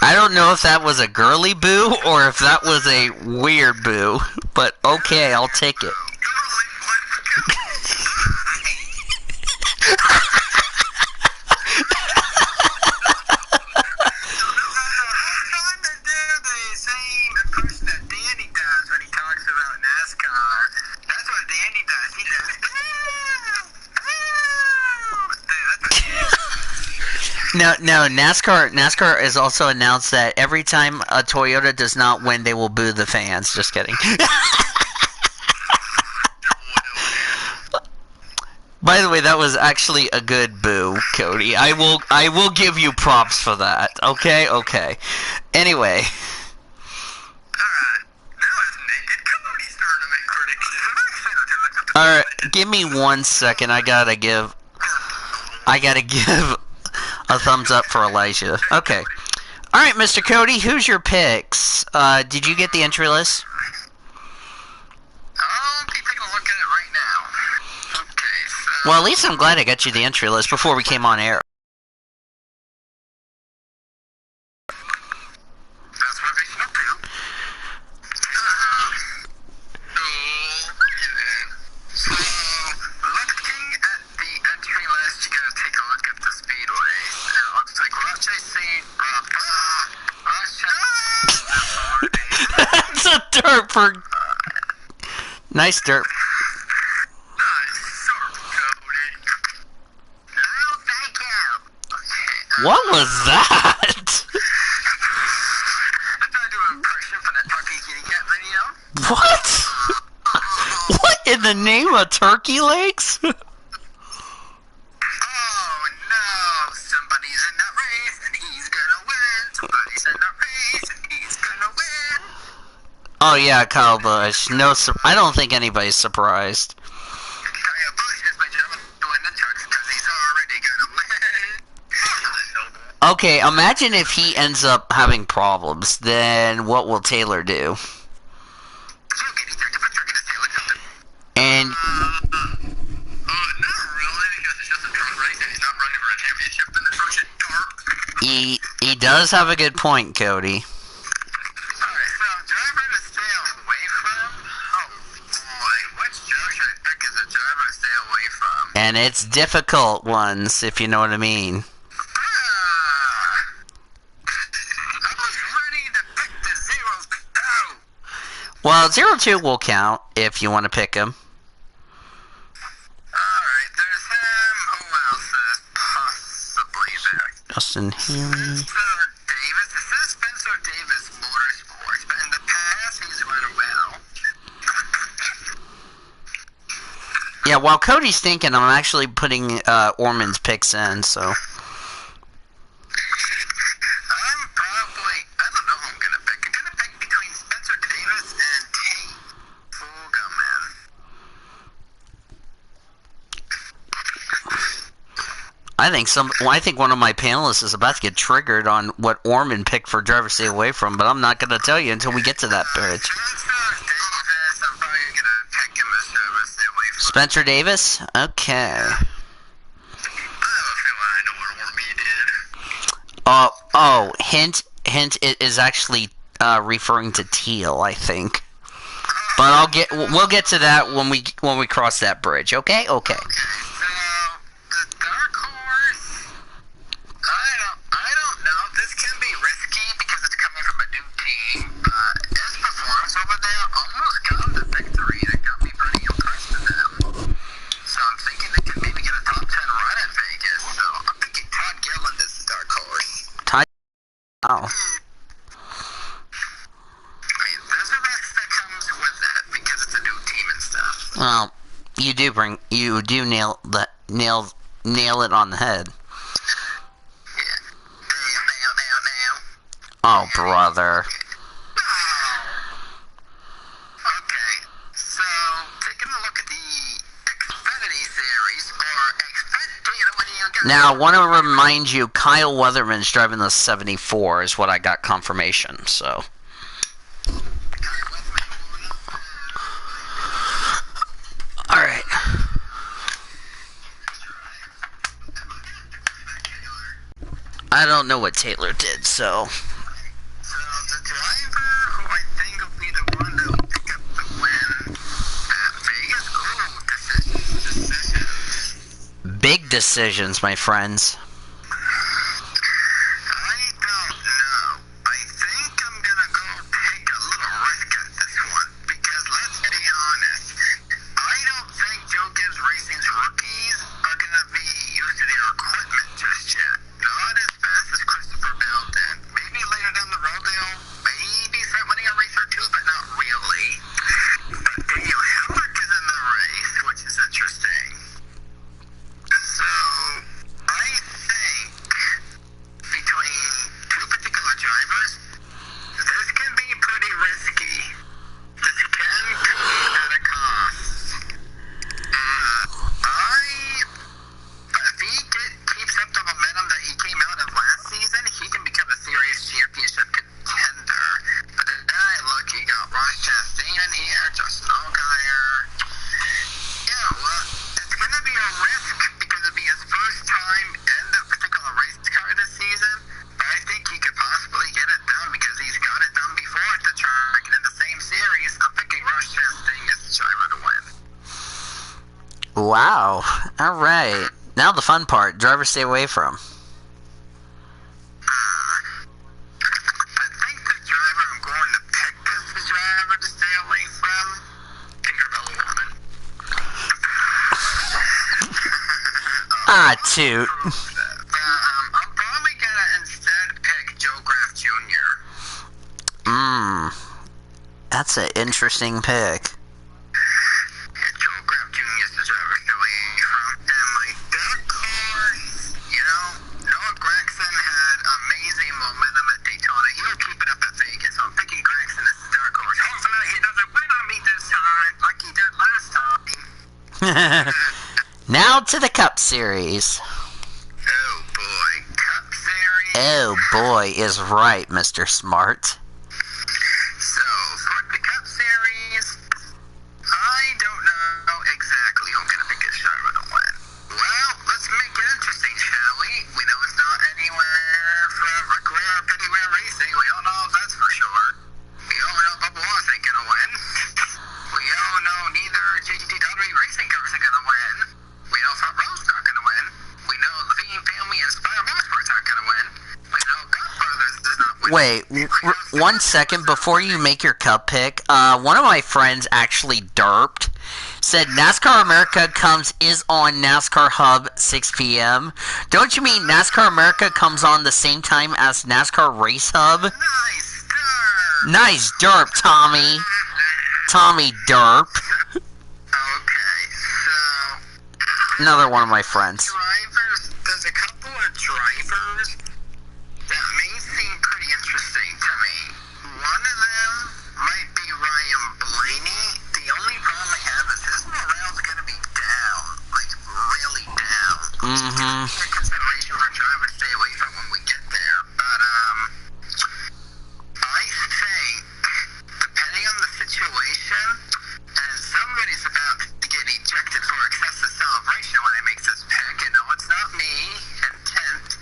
Speaker 2: I don't know if that was a girly boo or if that was a weird boo, but okay, I'll take it. No, NASCAR has also announced that every time a Toyota does not win, they will boo the fans. Just kidding. By the way, that was actually a good boo, Cody. I will give you props for that. Okay. Anyway. Alright, give me 1 second. I gotta give a thumbs up for Elijah. Okay. Alright, Mr. Cody, who's your picks? Did you get the entry list?
Speaker 3: I'll be taking a look at it right now. Okay, so...
Speaker 2: Well, at least I'm glad I got you the entry list before we came on air.
Speaker 3: That's what they should do. So, looking at the entry list, you gotta take a look at the speedways. It looks like
Speaker 2: It's a dirt for... Nice dirt. What was that?
Speaker 3: I tried to do an impression from that Turkey Kitty Cat video.
Speaker 2: What? What in the name of turkey legs?
Speaker 3: Oh no, somebody's in that race and he's gonna win. Somebody's in that race and he's gonna win.
Speaker 2: Oh yeah, Kyle Busch. No, I don't think anybody's surprised.
Speaker 3: Kyle Busch is my gentleman doing the trucks because he's already gonna win.
Speaker 2: Okay, imagine if he ends up having problems, then what will Taylor do? And
Speaker 3: not really, because it's just a truck race and he's not running for a championship and the truck is dark.
Speaker 2: he does have a good point, Cody.
Speaker 3: Alright, so driver to stay away from? Oh boy, which driver should I pick as a driver to stay away from?
Speaker 2: And it's difficult ones, if you know what I mean.
Speaker 3: I was ready to pick the 0-2.
Speaker 2: Well, 0-2 will count if you want to pick him.
Speaker 3: Alright, there's him. Who else is possibly there?
Speaker 2: Justin Haley.
Speaker 3: Spencer Davis. It says Spencer Davis Motorsports, but in the past he's run well.
Speaker 2: Yeah, while Cody's thinking, I'm actually putting Orman's picks in, so.
Speaker 3: I'm probably, I don't know who I'm gonna pick. I'm gonna pick between Spencer Davis and Tate Fulgaman.
Speaker 2: I think one of my panelists is about to get triggered on what Orman picked for driver to stay away from, but I'm not going to tell you until we get to that bridge.
Speaker 3: Spencer Davis, I'm probably gonna pick him as driver to stay away from.
Speaker 2: Spencer Davis? Okay.
Speaker 3: I have a feeling I know what Ormy did.
Speaker 2: Hint it is actually referring to Teal, I think. But we'll get to that when we cross that bridge, okay? Okay.
Speaker 3: Okay, so the dark horse, I don't know. This can be risky because it's coming from a new team. His performance over there almost got him the victory. That got me pretty impressed with them. So I'm thinking they can maybe get a top 10 run in Vegas. So I'm thinking Todd Gilliland is the dark horse.
Speaker 2: Oh.
Speaker 3: I mean, there's a risk that comes with that because it's a new team and stuff.
Speaker 2: Well, you do nail it on the head.
Speaker 3: Yeah.
Speaker 2: Oh, brother.
Speaker 3: Okay, so taking a look at the Xfinity series, or Xfinity, what do you got?
Speaker 2: Now, I want to remind you, Kyle Weatherman's driving the 74 is what I got confirmation, so. Alright. I don't know what Taylor did, so.
Speaker 3: So the driver who I think will be the one that will pick up the win at Vegas. Decisions.
Speaker 2: Big decisions, my friends.
Speaker 3: I don't know. I think I'm gonna go take a little risk at this one because let's be honest. I don't think Joe Gibbs Racing's rookies are gonna be used to their equipment just yet. Not as fast as Christopher Bell did. Maybe later down the road they'll maybe start winning a race or two, but not really. But Daniel Hemrick is in the race, which is interesting. So I think between two particular drivers, this can be pretty risky. This can come at a cost. If he keeps up the momentum that he came out of last season, he can become a serious championship contender. But then, look, he got Ross Chastain in here, Justin Allgaier. Yeah, well, it's going to be a risk because it'll be his first time in the particular race car this season. But I think he could possibly get it done because he's got it done before at the track and in the same series. I'm picking Ross Chastain as the driver to win.
Speaker 2: Wow. Alright. Now the fun part. Driver stay away from.
Speaker 3: I think the driver I'm going to pick as the driver to stay away from, Tinkerbell Woman.
Speaker 2: Ah, toot.
Speaker 3: I'm probably going to instead pick Joe Graff Jr.
Speaker 2: That's an interesting pick.
Speaker 3: Joe Graff Jr. is the driver to stay away from. And my dark horse, you know, Noah Gragson had amazing momentum at Daytona. He'll keep it up at Vegas. So I'm picking Gragson as the dark horse. Hopefully he doesn't win on me this time like he did last time.
Speaker 2: Now to the Cup Series.
Speaker 3: Oh boy, Cup Series.
Speaker 2: Oh boy, is right, Mr. Smart.
Speaker 3: So, for the Cup Series, I don't know exactly who I'm going to pick as driver to win. Well, let's make it interesting, shall we? We know it's not anywhere from Recrear or Pittyware Racing. We all know that's for sure. We all know Bubba Wallace ain't going to win. We all know neither JGTW Racing cars are going to win. We know Front Row's not going to win. We know Levine Family and Spire Motorsports aren't going to win. We know God Brothers does not win.
Speaker 2: Wait, 1 second before you make your Cup pick. One of my friends actually derped. Said NASCAR America is on NASCAR Hub 6 p.m. Don't you mean NASCAR America comes on the same time as NASCAR Race Hub?
Speaker 3: Nice turn.
Speaker 2: Nice derp, Tommy. Tommy derp.
Speaker 3: Okay, so
Speaker 2: Another one of my friends.
Speaker 3: drivers, there's a couple of drivers that may seem pretty interesting to me. One of them might be Ryan Blaney. The only problem I have is his morale's going to be down, like really down. It's going to be a consideration for a driver to stay away from when we get there. But I think, depending on the situation, and somebody's about to get ejected for excessive celebration when I make this pick, and no, it's not me, intent,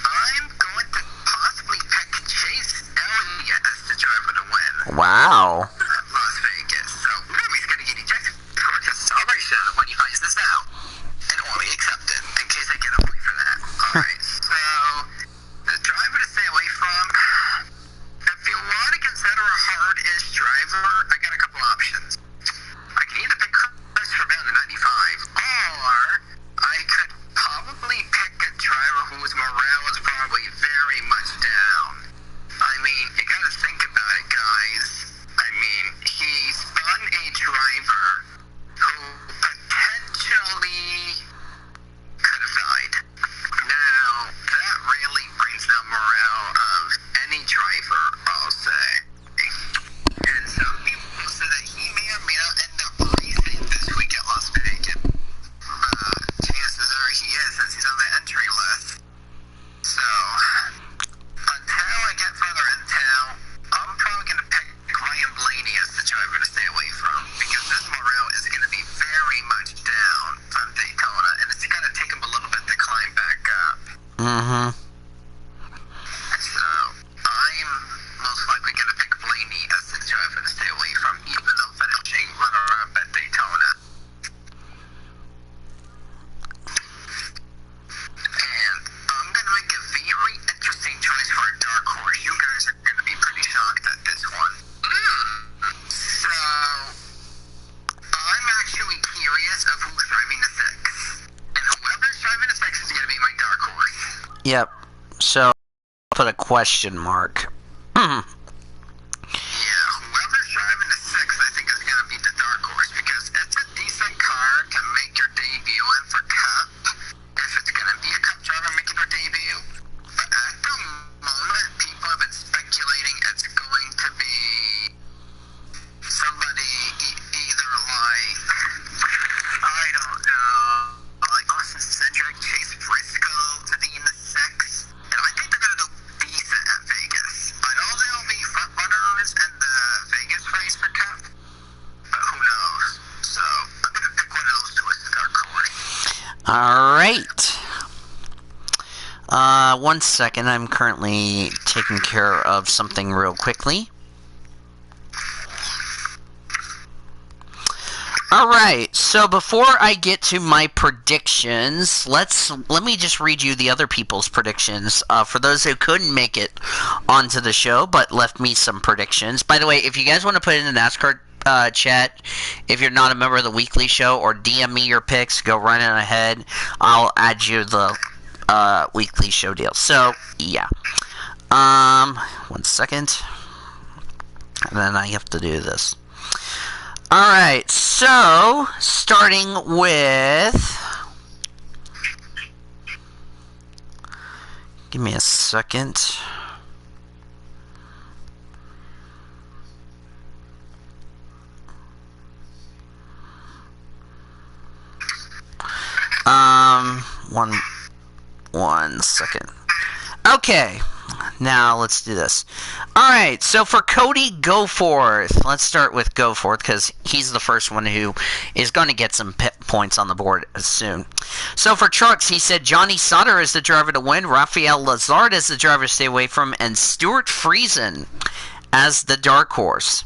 Speaker 3: I'm going to possibly pick Chase Elliott as the driver to win
Speaker 2: Wow.
Speaker 3: at Las Vegas. So, he's going to get ejected for excessive celebration when he finds this out, and only accept it in case I get away
Speaker 2: Mm-hmm.
Speaker 3: So, I'm most likely going to pick Blaney as the driver to stay away from, even though finishing runner-up at Daytona. And I'm going to make a very interesting choice for a dark horse. You guys are going to be pretty shocked at this one. So, I'm actually curious of who's driving the 6. And whoever's driving the 6 is going to be my dark horse.
Speaker 2: Yep. So, put a question mark.
Speaker 3: Yeah, whoever's driving the 6, I think is going to be the dark horse, because it's a decent car to make your debut in for Cup, if it's going to be a Cup driver making their debut. But at the moment, people have been speculating it's going to be somebody either like, I don't know, like Austin Cedric, Chase Briscoe to be in the 6. And I think they're going to do decent at Vegas. I know they'll be front runners in the Vegas race for Cup, but who knows? So I'm going to pick one of those two as the dark horse.
Speaker 2: Alright. 1 second. I'm currently taking care of something real quickly. Alright, so before I get to my predictions, let me just read you the other people's predictions. For those who couldn't make it onto the show, but left me some predictions. By the way, if you guys want to put it in the NASCAR chat, if you're not a member of the weekly show, or DM me your picks, go running ahead. I'll add you the weekly show deal. So, yeah. 1 second. And then I have to do this. Alright, so, starting with... Give me a second. One second. Okay, now let's do this. Alright, so for Cody Goforth, let's start with Goforth, because he's the first one who is going to get some points on the board soon. So for trucks, he said Johnny Sauter is the driver to win, Rafael Lazard is the driver to stay away from, and Stuart Friesen as the dark horse.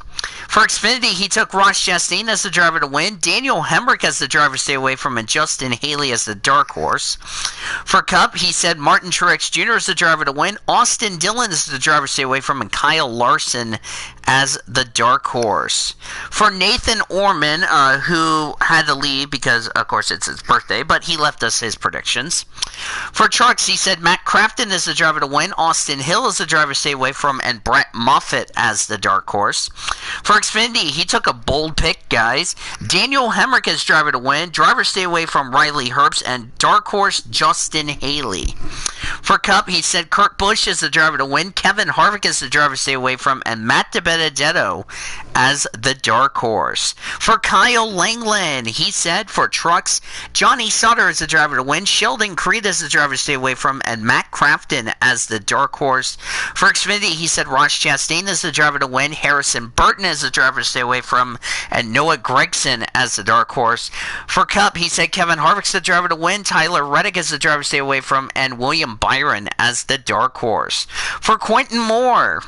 Speaker 2: For Xfinity, he took Ross Chastain as the driver to win, Daniel Hemrick as the driver to stay away from, and Justin Haley as the dark horse. For Cup, he said Martin Truex Jr. is the driver to win, Austin Dillon is the driver to stay away from, and Kyle Larson as the dark horse. For Nathan Orman, who had to leave because, of course, it's his birthday, but he left us his predictions. For trucks, he said Matt Crafton is the driver to win, Austin Hill is the driver to stay away from, and Brett Moffitt as the dark horse. For Xfinity, he took a bold pick, guys. Daniel Hemrick is driver to win, driver stay away from Riley Herbst, and dark horse Justin Haley. For Cup, he said Kurt Busch is the driver to win, Kevin Harvick is the driver to stay away from, and Matt DiBenedetto as the dark horse. For Kyle Langland, he said for trucks, Johnny Sauter is the driver to win, Sheldon Creed is the driver to stay away from, and Matt Crafton as the dark horse. For Xfinity, he said Ross Chastain is the driver to win, Harrison Burton is the driver to stay away from, and Noah Gragson as the dark horse. For Cup, he said Kevin Harvick's the driver to win, Tyler Reddick is the driver to stay away from, and William Byron as the dark horse. For Quentin Moore,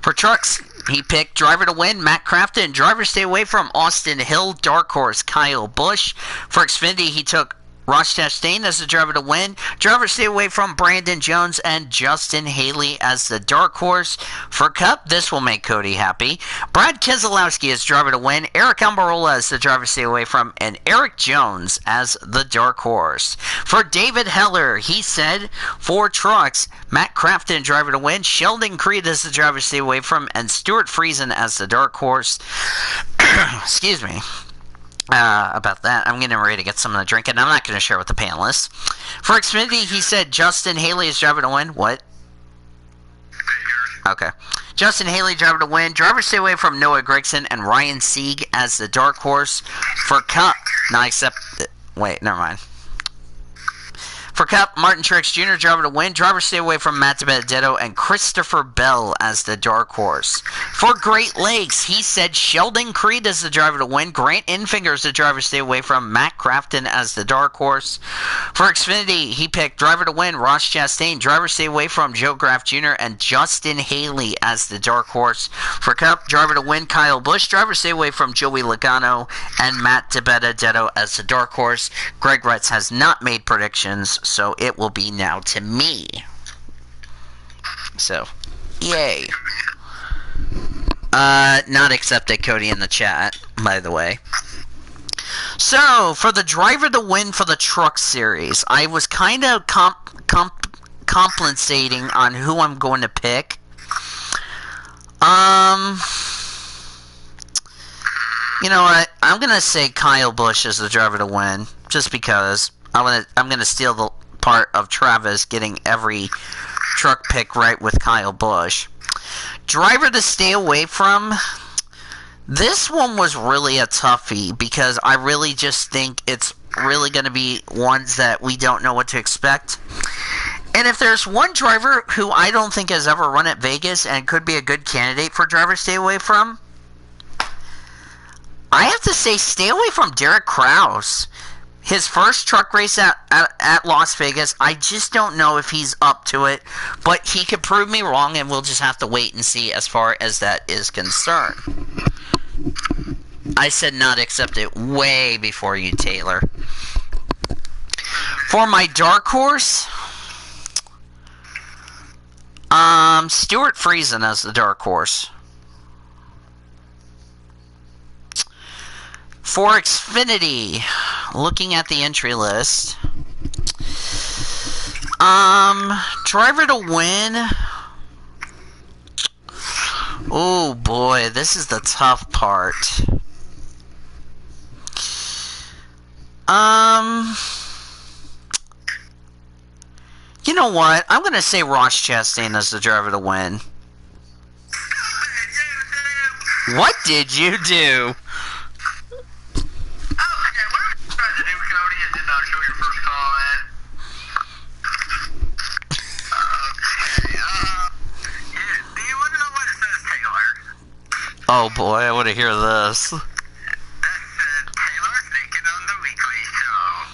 Speaker 2: for trucks, he picked driver to win, Matt Crafton, driver to stay away from, Austin Hill, dark horse, Kyle Busch. For Xfinity, he took Ross Chastain as the driver to win, driver to stay away from, Brandon Jones, and Justin Haley as the dark horse. For Cup, this will make Cody happy. Brad Keselowski as driver to win, Eric Almirola as the driver to stay away from, and Eric Jones as the dark horse. For David Heller, he said for trucks, Matt Crafton driver to win, Sheldon Creed as the driver to stay away from, and Stuart Friesen as the dark horse. Excuse me. About that. I'm getting ready to get something to drink, and I'm not going to share with the panelists. For Xfinity, he said Justin Haley is driver to win. What? Okay. Justin Haley, driver to win. Driver stay away from Noah Gragson and Ryan Sieg as the dark horse. For Cup, not except... Wait, never mind. For Cup, Martin Truex Jr., driver to win. Driver stay away from Matt DiBenedetto and Christopher Bell as the dark horse. For Great Lakes, he said Sheldon Creed as the driver to win. Grant Enfinger as the driver stay away from. Matt Crafton as the dark horse. For Xfinity, he picked driver to win Ross Chastain. Driver stay away from Joe Graff Jr. and Justin Haley as the dark horse. For Cup, driver to win Kyle Busch. Driver stay away from Joey Logano and Matt DiBenedetto as the dark horse. Greg Retz has not made predictions, so it will be now to me. So, yay. Not accepted Cody in the chat, by the way. So, for the driver to win for the Truck Series, I was kind of compensating on who I'm going to pick. You know what? I'm gonna say Kyle Busch is the driver to win, just because I'm gonna steal the part of Travis getting every truck pick right with Kyle Busch. Driver to stay away from. This one was really a toughie because I really just think it's really going to be ones that we don't know what to expect. And if there's one driver who I don't think has ever run at Vegas and could be a good candidate for driver to stay away from, I have to say stay away from Derek Krause. His first truck race at Las Vegas, I just don't know if he's up to it, but he could prove me wrong, and we'll just have to wait and see as far as that is concerned. I said not accepted way before you, Taylor. For my dark horse, Stuart Friesen as the dark horse. For Xfinity, looking at the entry list, driver to win. Oh boy, this is the tough part. You know what? I'm gonna say Ross Chastain as the driver to win. What did you do? Oh boy, I want to hear this.
Speaker 3: That said, Taylor thinking on the weekly show.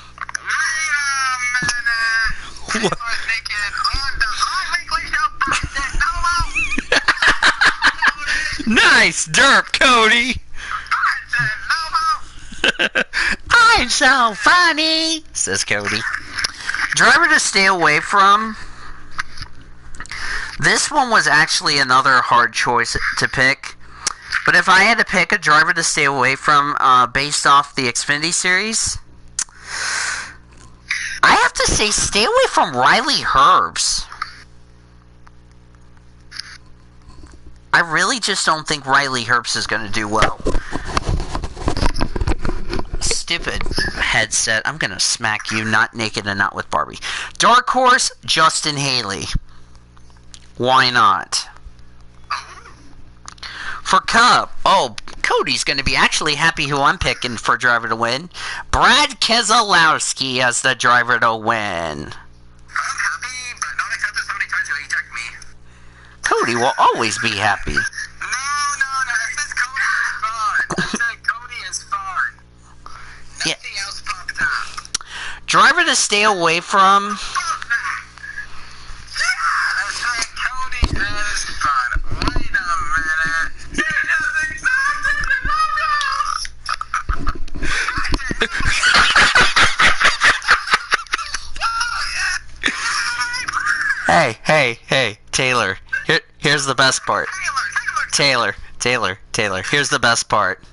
Speaker 3: Wait a minute. Taylor thinking on the weekly show.
Speaker 2: Nice derp, Cody. I'm so funny, says Cody. Driver to stay away from. This one was actually another hard choice to pick. But if I had to pick a driver to stay away from based off the Xfinity Series, I have to say stay away from Riley Herbst. I really just don't think Riley Herbst is going to do well. Stupid headset. I'm going to smack you, not naked and not with Barbie. Dark horse, Justin Haley. Why not? For Cup, oh, Cody's going to be actually happy who I'm picking for driver to win. Brad Keselowski as the driver to win.
Speaker 3: I'm happy, but not accepted so many times you eject me.
Speaker 2: Cody will always be happy.
Speaker 3: No, it says Cody is fun. I said Cody is fun. Nothing else popped up.
Speaker 2: Driver to stay away from. Hey, Taylor. Here's the best part. Taylor. Here's the best part.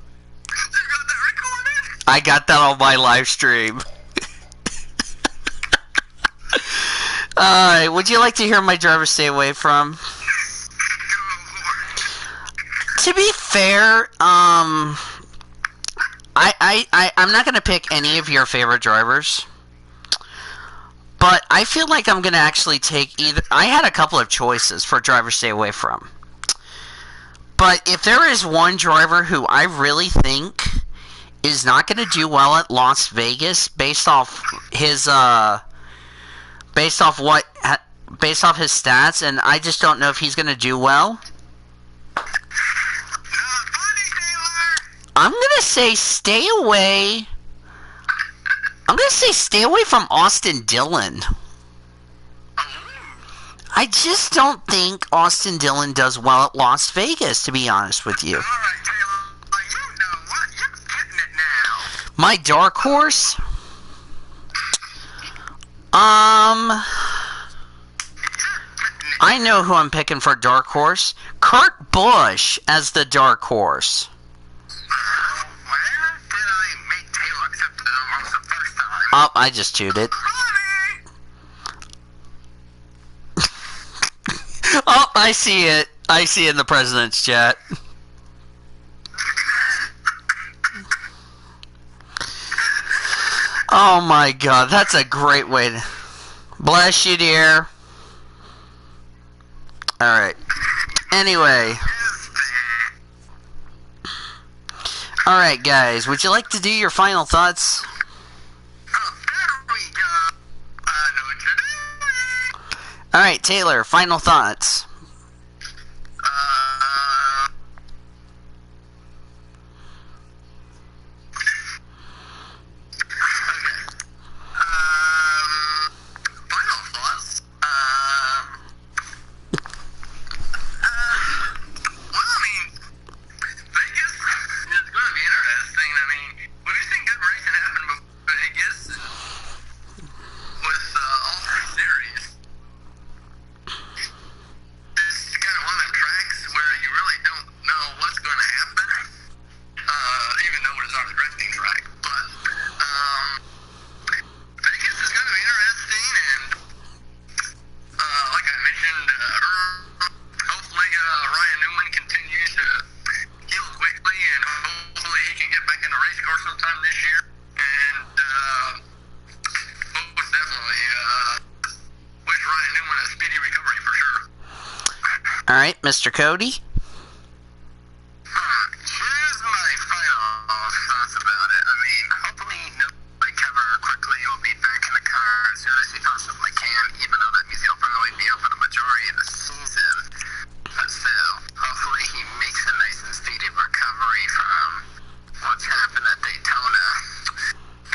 Speaker 2: I got that on my live stream. Would you like to hear my driver stay away from? To be fair, I'm not going to pick any of your favorite drivers. But I feel like I'm going to actually take either. I had a couple of choices for driver stay away from. But if there is one driver who I really think is not going to do well at Las Vegas based off his based off his stats, and I just don't know if he's going to do well. I'm going to say stay away. I'm going to say stay away from Austin Dillon. I just don't think Austin Dillon does well at Las Vegas, to be honest with you.
Speaker 3: All right, Taylor, you know what? You're getting it now.
Speaker 2: My dark horse? I know who I'm picking for dark horse. Kurt Busch as the dark horse.
Speaker 3: Where did I make Taylor accept it almost the first time?
Speaker 2: Oh, I just tooted. Oh, I see it. I see it in the president's chat. Oh my god, that's a great way to... Bless you, dear. Alright. Anyway. Alright, guys, would you like to do your final thoughts? Alright, Taylor, final thoughts. Alright, Mr. Cody?
Speaker 3: Here's my final thoughts about it. I mean, hopefully he'll recover quickly. He'll be back in the car as soon as he possibly can, even though that means he'll probably be out for the majority of the season. But still, hopefully he makes a nice and speedy recovery from what's happened at Daytona.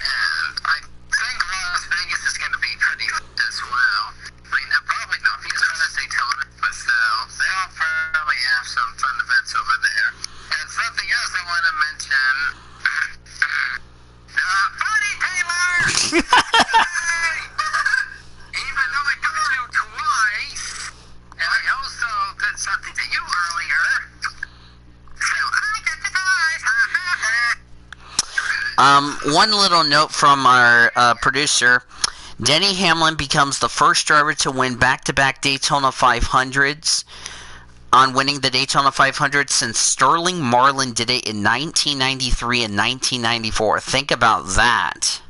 Speaker 3: And I think Las Vegas is going to be pretty as well. I mean, probably not be as fun as Daytona, but still, they'll probably have some fun events over there. And something else I want to mention. Funny, Taylor! Even though I told you twice, and I also did something to you earlier, so I get the prize.
Speaker 2: One little note from our producer. Denny Hamlin becomes the first driver to win back-to-back Daytona 500s on winning the Daytona 500 since Sterling Marlin did it in 1993 and 1994. Think about that.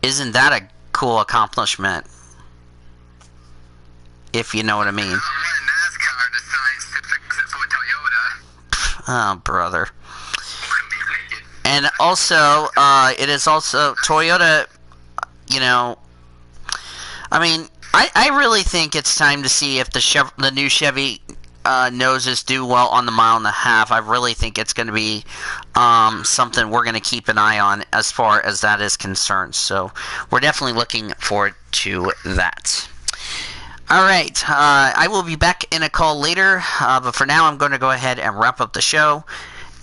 Speaker 2: Isn't that a cool accomplishment? If you know what I mean.
Speaker 3: NASCAR decides to fix it for Toyota.
Speaker 2: Oh, brother. And also, it is also Toyota, you know, I mean, I really think it's time to see if the new Chevy noses do well on the 1.5 miles. I really think it's going to be something we're going to keep an eye on as far as that is concerned. So we're definitely looking forward to that. Alright, I will be back in a call later, but for now I'm going to go ahead and wrap up the show.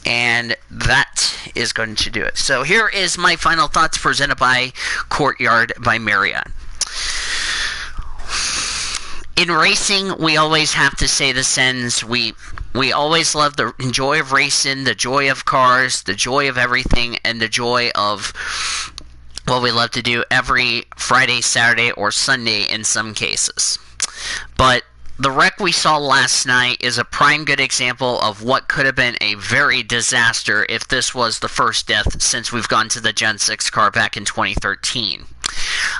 Speaker 2: And that is going to do it. So here is my final thoughts presented by Courtyard by Marriott. In racing, we always have to say the sentence, we always love the joy of racing, the joy of cars, the joy of everything, and the joy of what we love to do every Friday, Saturday, or Sunday in some cases. But the wreck we saw last night is a prime good example of what could have been a very disaster if this was the first death since we've gone to the Gen 6 car back in 2013.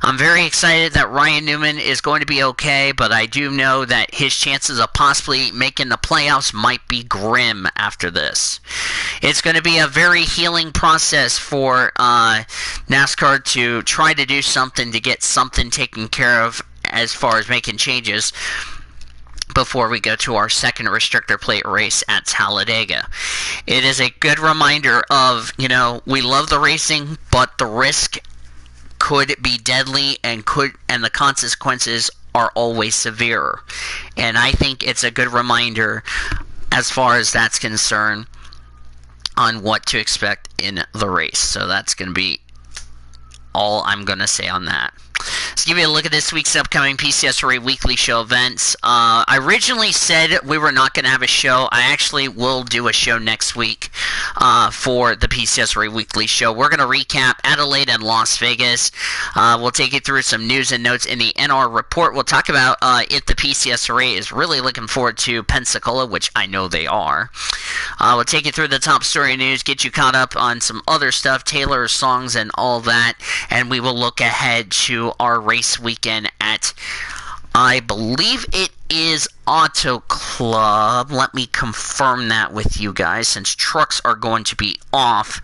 Speaker 2: I'm very excited that Ryan Newman is going to be okay, but I do know that his chances of possibly making the playoffs might be grim after this. It's going to be a very healing process for NASCAR to try to do something to get something taken care of as far as making changes before we go to our second restrictor plate race at Talladega. It is a good reminder of, we love the racing, but the risk could be deadly and the consequences are always severe. And I think it's a good reminder as far as that's concerned on what to expect in the race. So that's going to be all I'm going to say on that. Let's give you a look at this week's upcoming PCSRA weekly show events. I originally said we were not going to have a show. I actually will do a show next week for the PCSRA weekly show. We're going to recap Adelaide and Las Vegas. We'll take you through some news and notes in the NR report. We'll talk about if the PCSRA is really looking forward to Pensacola, which I know they are. We'll take you through the top story news, get you caught up on some other stuff, Taylor's songs and all that, and we will look ahead to our race weekend at, I believe it is Auto Club. Let me confirm that with you guys, since trucks are going to be off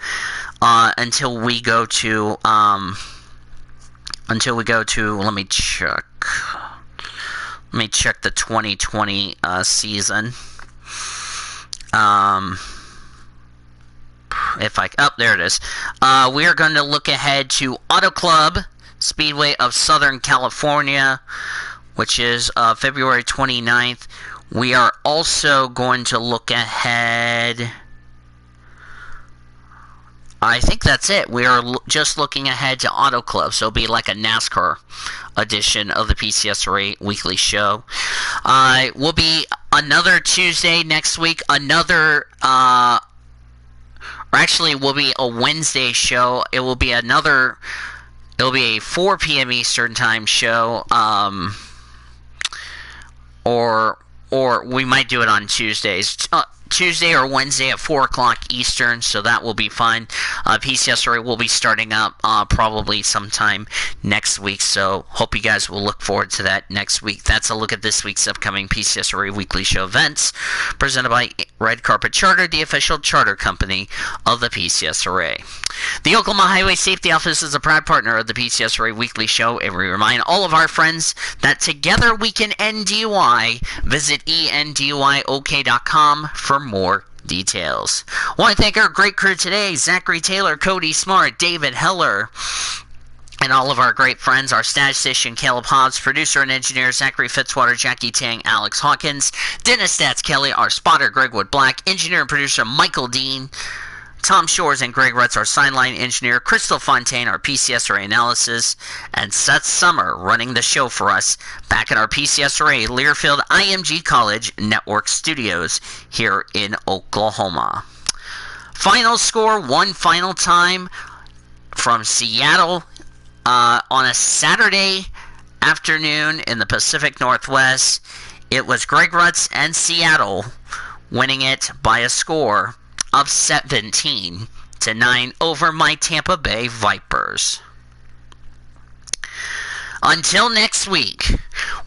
Speaker 2: until we go to let me check the 2020 season. There it is. We are going to look ahead to Auto Club Speedway of Southern California, which is February 29th. We are also going to look ahead. I think that's it. We are just looking ahead to Auto Club, so it'll be like a NASCAR edition of the PCSRA weekly show. Will be another Tuesday next week. Will be a Wednesday show. It will be a 4 p.m. Eastern time show, or we might do it on Tuesdays. Tuesday or Wednesday at 4 o'clock Eastern, so that will be fun. PCSRA will be starting up probably sometime next week, so hope you guys will look forward to that next week. That's a look at this week's upcoming PCSRA weekly show events, presented by Red Carpet Charter, the official charter company of the PCSRA. The Oklahoma Highway Safety Office is a proud partner of the PCSRA weekly show, and we remind all of our friends that together we can end DUI. Visit enduyok.com for more details. I want to thank our great crew today: Zachary Taylor, Cody Smart, David Heller, and all of our great friends, our statistician Caleb Hobbs, producer and engineer Zachary Fitzwater, Jackie Tang, Alex Hawkins, Dennis Stats Kelly, our spotter Greg Wood Black, engineer and producer Michael Dean, Tom Shores and Greg Rutz, our signline engineer, Crystal Fontaine, our PCSRA analysis, and Seth Summer running the show for us back at our PCSRA Learfield IMG College Network Studios here in Oklahoma. Final score, one final time from Seattle on a Saturday afternoon in the Pacific Northwest. It was Greg Rutz and Seattle winning it by a score of 17-9 over my Tampa Bay Vipers. Until next week,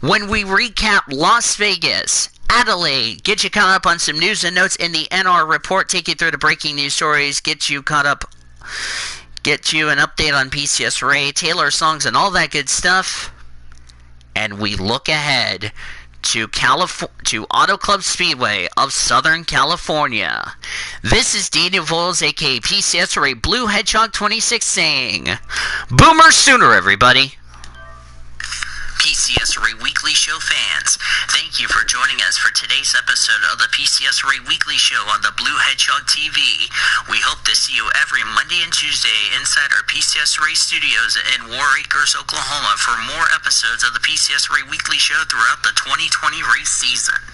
Speaker 2: when we recap Las Vegas, Adelaide, get you caught up on some news and notes in the NR report, take you through the breaking news stories, get you an update on PCSRA, Taylor songs, and all that good stuff. And we look ahead to Auto Club Speedway of Southern California. This is Daniel Voyles, aka PCSRA Blue Hedgehog 26, saying, Boomer Sooner, everybody.
Speaker 1: PCSRA Weekly Show fans, thank you for joining us for today's episode of the PCSRA Weekly Show on the Blue Hedgehog TV. We hope to see you every Monday and Tuesday inside our PCSRA studios in War Acres, Oklahoma for more episodes of the PCSRA Weekly Show throughout the 2020 race season.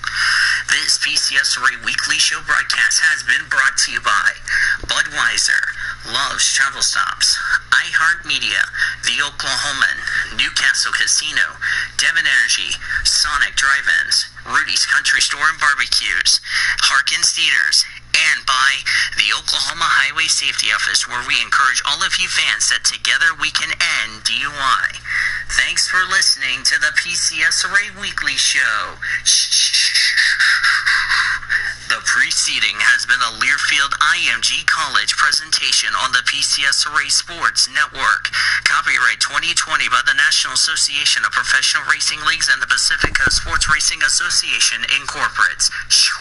Speaker 1: This PCSRA Weekly Show broadcast has been brought to you by Budweiser, Love's Travel Stops, iHeartMedia, The Oklahoman, Newcastle Casino, Devon Energy, Sonic Drive-Ins, Rudy's Country Store and Barbecues, Harkins Theaters, and by the Oklahoma Highway Safety Office, where we encourage all of you fans that together we can end DUI. Thanks for listening to the PCSRA Weekly Show. The preceding has been a Learfield IMG College presentation on the PCSRA Sports Network. Copyright 2020 by the National Association of Professional Racing Leagues and the Pacific Coast Sports Racing Association, Incorporated.